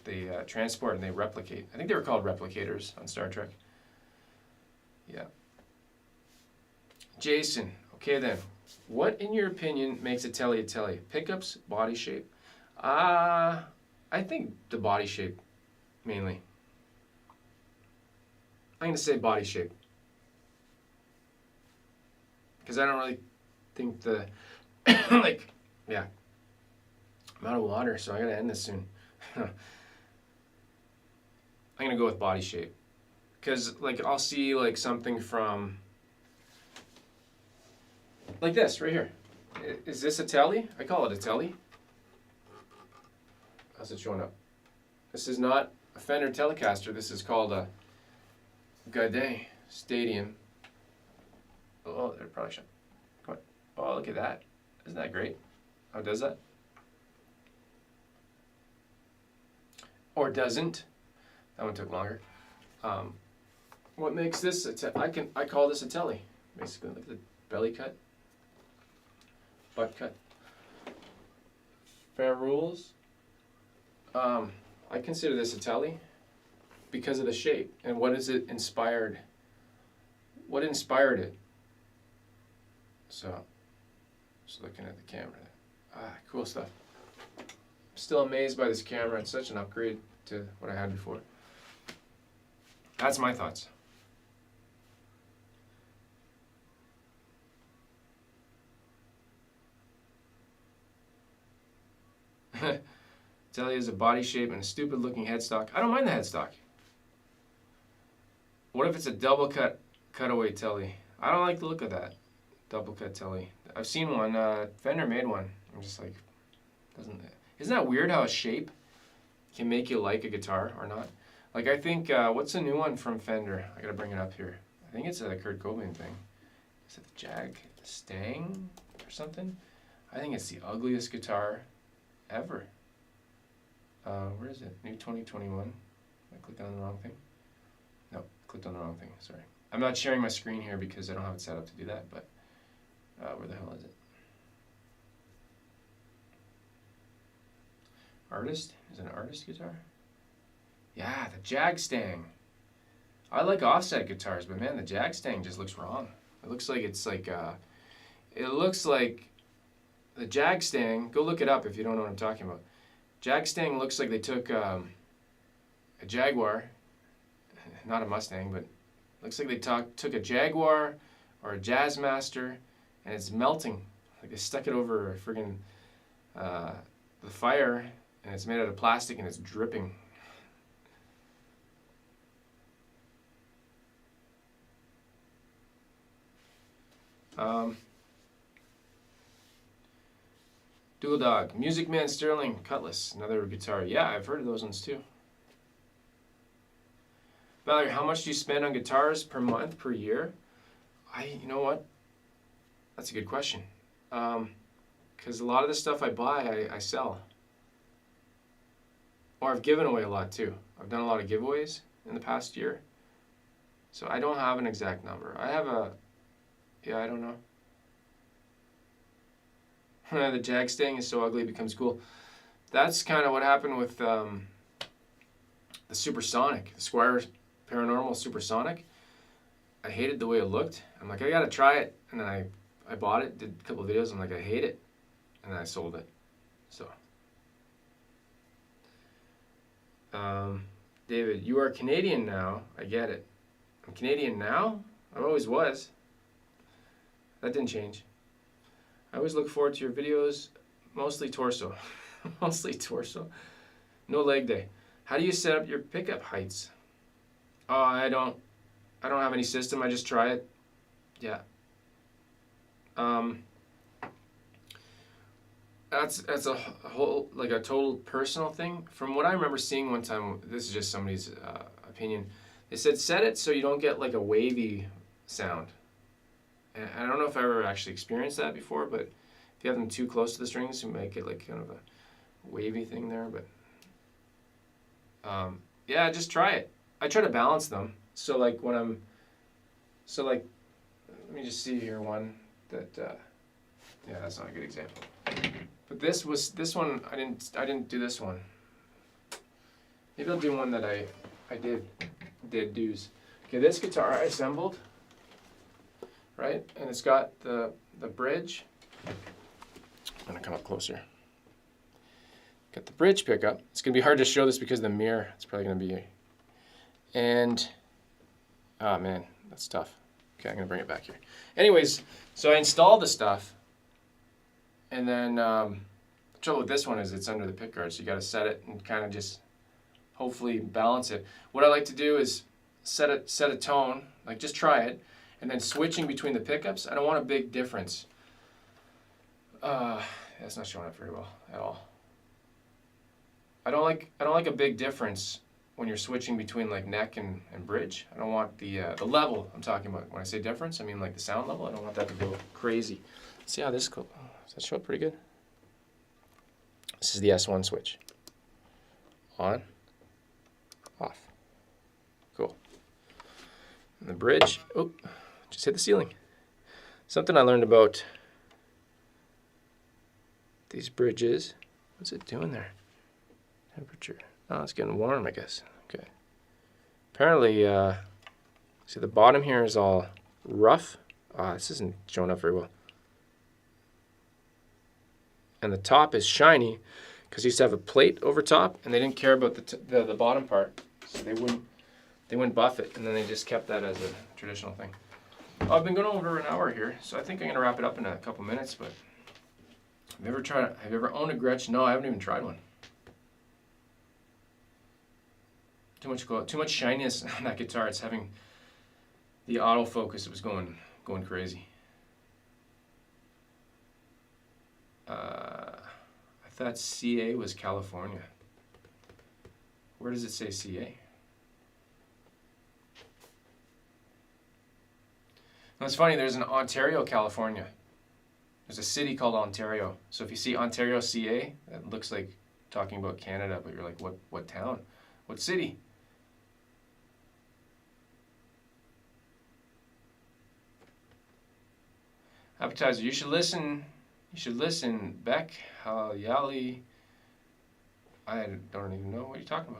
they transport and they replicate. I think they were called replicators on Star Trek. Yeah. Jason, okay then. What, in your opinion, makes a telly a telly? Pickups, body shape? I think the body shape, mainly. I'm going to say body shape. Because I don't really think the, like, yeah. I'm out of water, so I got to end this soon. I'm going to go with body shape. Because, like, I'll see, like, something from, like this, right here. Is this a telly? I call it a telly. How's it showing up? This is not a Fender Telecaster. This is called a Gaudet Stadium. Oh, they're probably shut. Come on. Oh, look at that. Isn't that great? How does that? Or doesn't. That one took longer. What makes this I call this a telly. Basically, look at the belly cut, butt cut. Fair rules. I consider this a telly because of the shape and what is it inspired. What inspired it? So looking at the camera. Cool stuff. I'm still amazed by this camera. It's such an upgrade to what I had before. That's my thoughts. Telly is a body shape and a stupid looking headstock. I don't mind the headstock. What if it's a double cutaway telly? I don't like the look of that. Double cut telly. I've seen one. Fender made one. I'm just like, isn't that weird how a shape can make you like a guitar or not? Like I think, what's a new one from Fender? I gotta bring it up here. I think it's a Kurt Cobain thing. Is it the Jag Stang or something? I think it's the ugliest guitar ever. Where is it? New 2021. I clicked on the wrong thing. No, clicked on the wrong thing. Sorry. I'm not sharing my screen here because I don't have it set up to do that. But where the hell is it? Artist? Is it an artist guitar? Yeah, the Jag Stang. I like offset guitars, but man, the Jag Stang just looks wrong. It looks like it's like, it looks like the Jag Stang, go look it up if you don't know what I'm talking about. Jag Stang looks like they took a Jaguar, not a Mustang, but looks like they took a Jaguar or a Jazzmaster and it's melting. Like they stuck it over a friggin' the fire and it's made out of plastic and it's dripping. Dual Dog, Music Man Sterling, Cutlass, another guitar. Yeah, I've heard of those ones too. Valerie, how much do you spend on guitars per month, per year? You know what? That's a good question. Because a lot of the stuff I buy, I sell. Or I've given away a lot too. I've done a lot of giveaways in the past year. So I don't have an exact number. I have a, yeah, I don't know. The Jag Stang is so ugly it becomes cool. That's kind of what happened with the Supersonic, the Squier Paranormal Supersonic. I hated the way it looked. I'm like, I gotta try it. And then I bought it, did a couple of videos. I'm like, I hate it. And then I sold it. So. David, you are Canadian now. I get it. I'm Canadian now? I always was. That didn't change. I always look forward to your videos, mostly torso. Mostly torso. No leg day. How do you set up your pickup heights? Oh, I don't have any system. I just try it. Yeah. That's a whole, like a total personal thing. From what I remember seeing one time, this is just somebody's opinion. They said set it so you don't get like a wavy sound. And I don't know if I ever actually experienced that before, but if you have them too close to the strings, you make it like kind of a wavy thing there. But yeah, just try it. I try to balance them. So like when I'm, so like, let me just see here one that, yeah, that's not a good example. But this one, I didn't do this one. Maybe I'll do one that I did do's. Okay, this guitar I assembled right? And it's got the bridge. I'm gonna come up closer. Got the bridge pickup. It's gonna be hard to show this because of the mirror. It's probably gonna be, and, oh man, that's tough. Okay, I'm gonna bring it back here. Anyways, so I installed the stuff, and then the trouble with this one is it's under the pick guard, so you gotta set it and kind of just hopefully balance it. What I like to do is set a tone, like just try it, and then switching between the pickups. I don't want a big difference. That's not showing up very well at all. I don't like a big difference when you're switching between like neck and bridge. I don't want the level I'm talking about. When I say difference, I mean like the sound level. I don't want that to go crazy. Let's see how this goes. Does that show up pretty good? This is the S1 switch. On, off. Cool. And the bridge, oh, just hit the ceiling. Something I learned about these bridges. What's it doing there? Temperature. Oh, it's getting warm, I guess. Okay. Apparently, see the bottom here is all rough. This isn't showing up very well. And the top is shiny because you used to have a plate over top, and they didn't care about the bottom part, so they wouldn't buff it, and then they just kept that as a traditional thing. I've been going over an hour here, so I think I'm gonna wrap it up in a couple minutes. But have you ever owned a Gretsch? No, I haven't even tried one. Too much shyness on that guitar. It's having the autofocus. It was going crazy. I thought CA was California. Where does it say CA? No, it's funny. There's an Ontario, California. There's a city called Ontario. So if you see Ontario, CA, that looks like talking about Canada, but you're like, what town? What city? Appetizer. You should listen, Beck, Yali. I don't even know what you're talking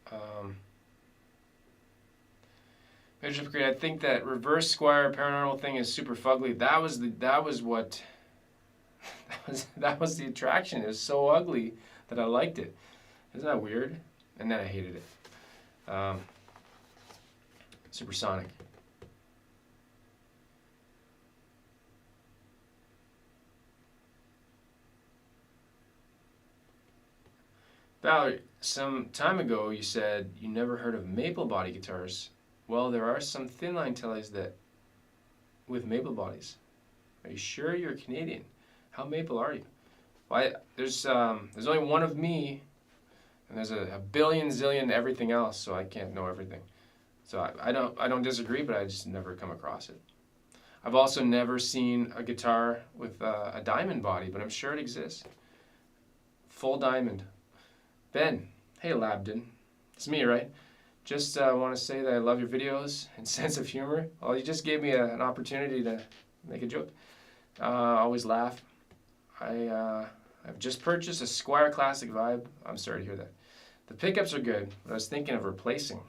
about. Major upgrade. I think that reverse Squier paranormal thing is super fugly. That was the attraction. It was so ugly that I liked it. Isn't that weird? And then I hated it. Supersonic. Valerie, some time ago you said you never heard of maple body guitars. Well, there are some thin line tellies with maple bodies. Are you sure you're Canadian? How maple are you? Well, there's only one of me, and there's a billion zillion everything else, so I can't know everything. So I don't disagree, but I just never come across it. I've also never seen a guitar with a diamond body, but I'm sure it exists. Full diamond. Ben, hey Landon, it's me, right? Just want to say that I love your videos and sense of humor. Well, you just gave me an opportunity to make a joke. Always laugh. I've just purchased a Squier Classic Vibe. I'm sorry to hear that. The pickups are good, but I was thinking of replacing.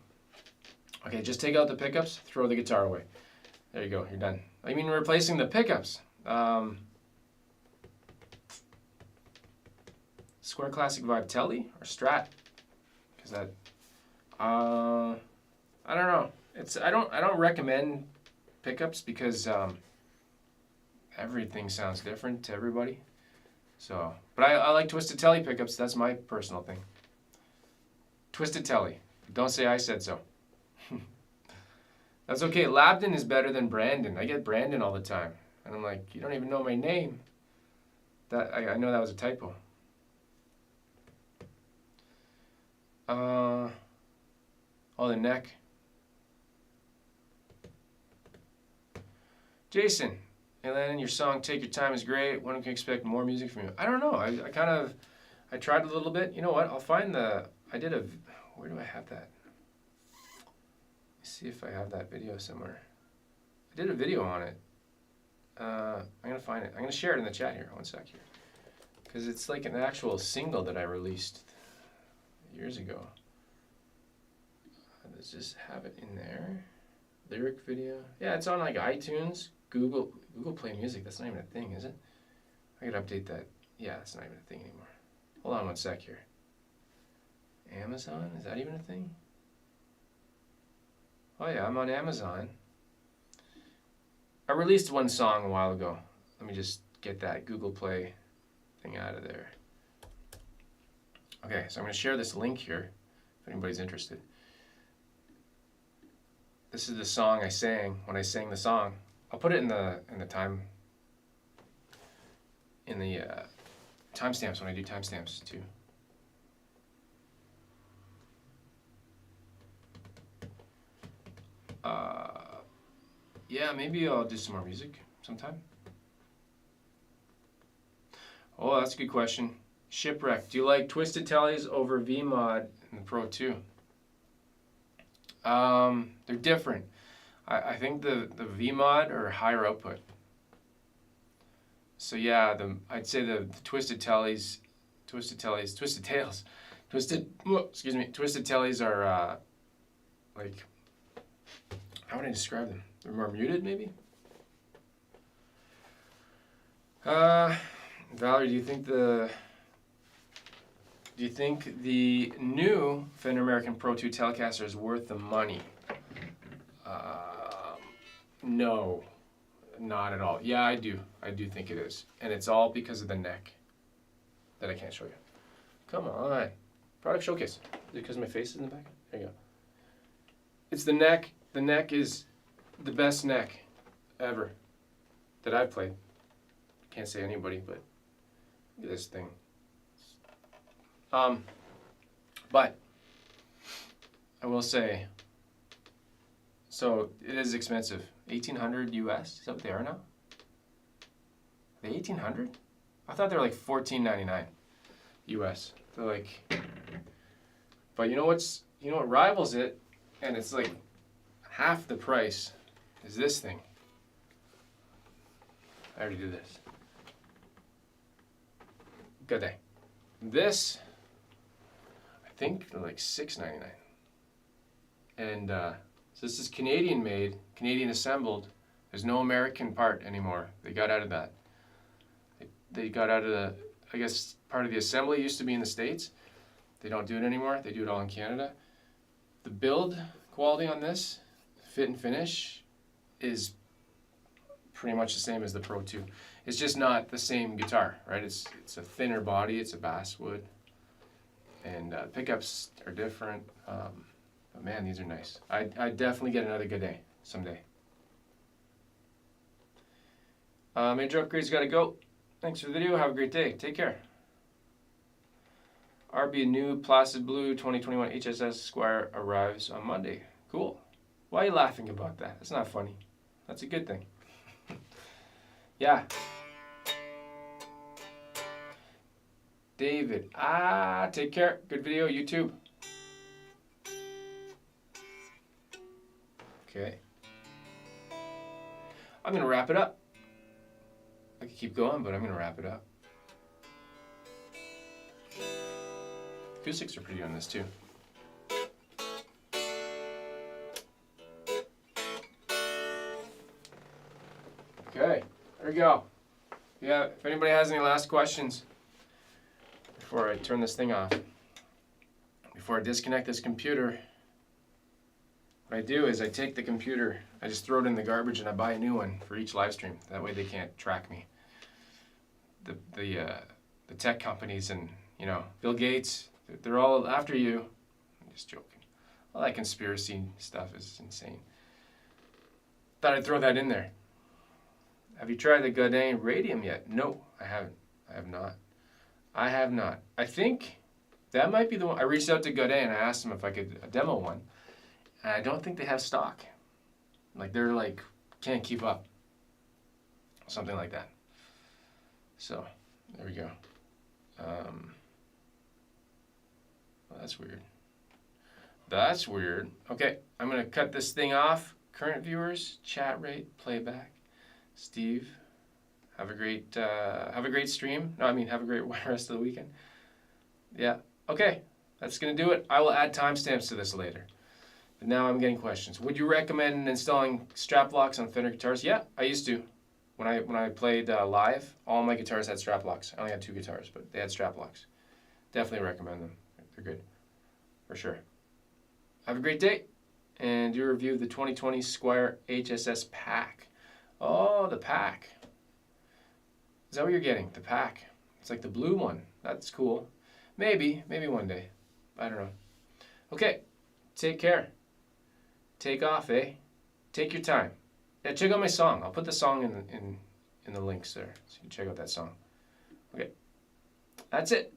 Okay, just take out the pickups, throw the guitar away. There you go, you're done. I mean replacing the pickups. Squier Classic Vibe Telly or Strat? Because that, I don't know. I don't recommend pickups because everything sounds different to everybody. So, but I like Twisted Telly pickups. That's my personal thing. Twisted Telly. Don't say I said so. That's okay. Landon is better than Brandon. I get Brandon all the time, and I'm like, you don't even know my name. That I know that was a typo. Oh, the neck. Jason, hey Landon, your song "Take Your Time" is great. When can we expect more music from you? I don't know. I tried a little bit. You know what? I'll find where do I have that? Let's see if I have that video somewhere. I did a video on it. I'm gonna find it. I'm gonna share it in the chat here. One sec here, because it's like an actual single that I released years ago. Let's just have it in there. Lyric video. Yeah, it's on like iTunes, Google Play Music. That's not even a thing, is it? I gotta update that. Yeah, it's not even a thing anymore. Hold on one sec here. Amazon? Is that even a thing? Oh yeah, I'm on Amazon. I released one song a while ago. Let me just get that Google Play thing out of there. Okay, so I'm going to share this link here if anybody's interested. This is the song I sang when I sang the song. I'll put it in the timestamps when I do timestamps too. Yeah, maybe I'll do some more music sometime. Oh, that's a good question. Shipwreck. Do you like twisted tellies over V-Mod in the Pro 2? They're different. I think the V-Mod are higher output. So yeah, I'd say the twisted tellies, twisted tellies are like, how would I describe them? They're more muted, maybe? Valerie, do you think the new Fender American Pro 2 Telecaster is worth the money? No, not at all. Yeah, I do. I do think it is. And it's all because of the neck that I can't show you. Come on. Product showcase. Is it because my face is in the back? There you go. It's the neck. The neck is the best neck ever that I've played. Can't say anybody, but look at this thing. But I will say, so it is expensive. 1,800 US. Is that what they are now? Are they 1,800? I thought they were like $14.99 US. They're like, but you know what rivals it, and it's like half the price, is this thing. I already did this. Good day. This, I think they're like $6.99. And so this is Canadian made, Canadian assembled. There's no American part anymore. They got out of that. They got out of the, I guess part of the assembly used to be in the States. They don't do it anymore. They do it all in Canada. The build quality on this, fit and finish, is pretty much the same as the Pro 2. It's just not the same guitar, right? It's a thinner body, it's a basswood, and pickups are different. But man, these are nice. I'd definitely get another good day someday. Major upgrades gotta go. Thanks for the video. Have a great day. Take care. RB new Placid Blue 2021 HSS Squier arrives on Monday. Cool. Why are you laughing about that? That's not funny. That's a good thing. Yeah. David. Take care. Good video. YouTube. Okay. I'm going to wrap it up. I could keep going, but I'm going to wrap it up. Acoustics are pretty good on this too. Okay, there we go. Yeah, if anybody has any last questions before I turn this thing off, before I disconnect this computer, what I do is I take the computer, I just throw it in the garbage and I buy a new one for each live stream. That way they can't track me. The tech companies and, you know, Bill Gates, they're all after you. I'm just joking. All that conspiracy stuff is insane. Thought I'd throw that in there. Have you tried the Godin Radium yet? No, I haven't. I have not. I have not. I think that might be the one. I reached out to Godin and I asked them if I could demo one. And I don't think they have stock. Like they're like, can't keep up. Something like that. So, there we go. Well, that's weird. That's weird. Okay, I'm going to cut this thing off. Current viewers, chat rate, playback. Steve, have a great stream. No, I mean, have a great rest of the weekend. Yeah, okay, that's going to do it. I will add timestamps to this later. But now I'm getting questions. Would you recommend installing strap locks on Fender guitars? Yeah, I used to. When I played live, all my guitars had strap locks. I only had 2 guitars, but they had strap locks. Definitely recommend them. They're good, for sure. Have a great day, and do a review of the 2020 Squier HSS pack. Oh, the pack. Is that what you're getting? The pack. It's like the blue one. That's cool. Maybe one day. I don't know. Okay, take care. Take off, eh? Take your time. Yeah, check out my song. I'll put the song in the links there, so you can check out that song. Okay, that's it.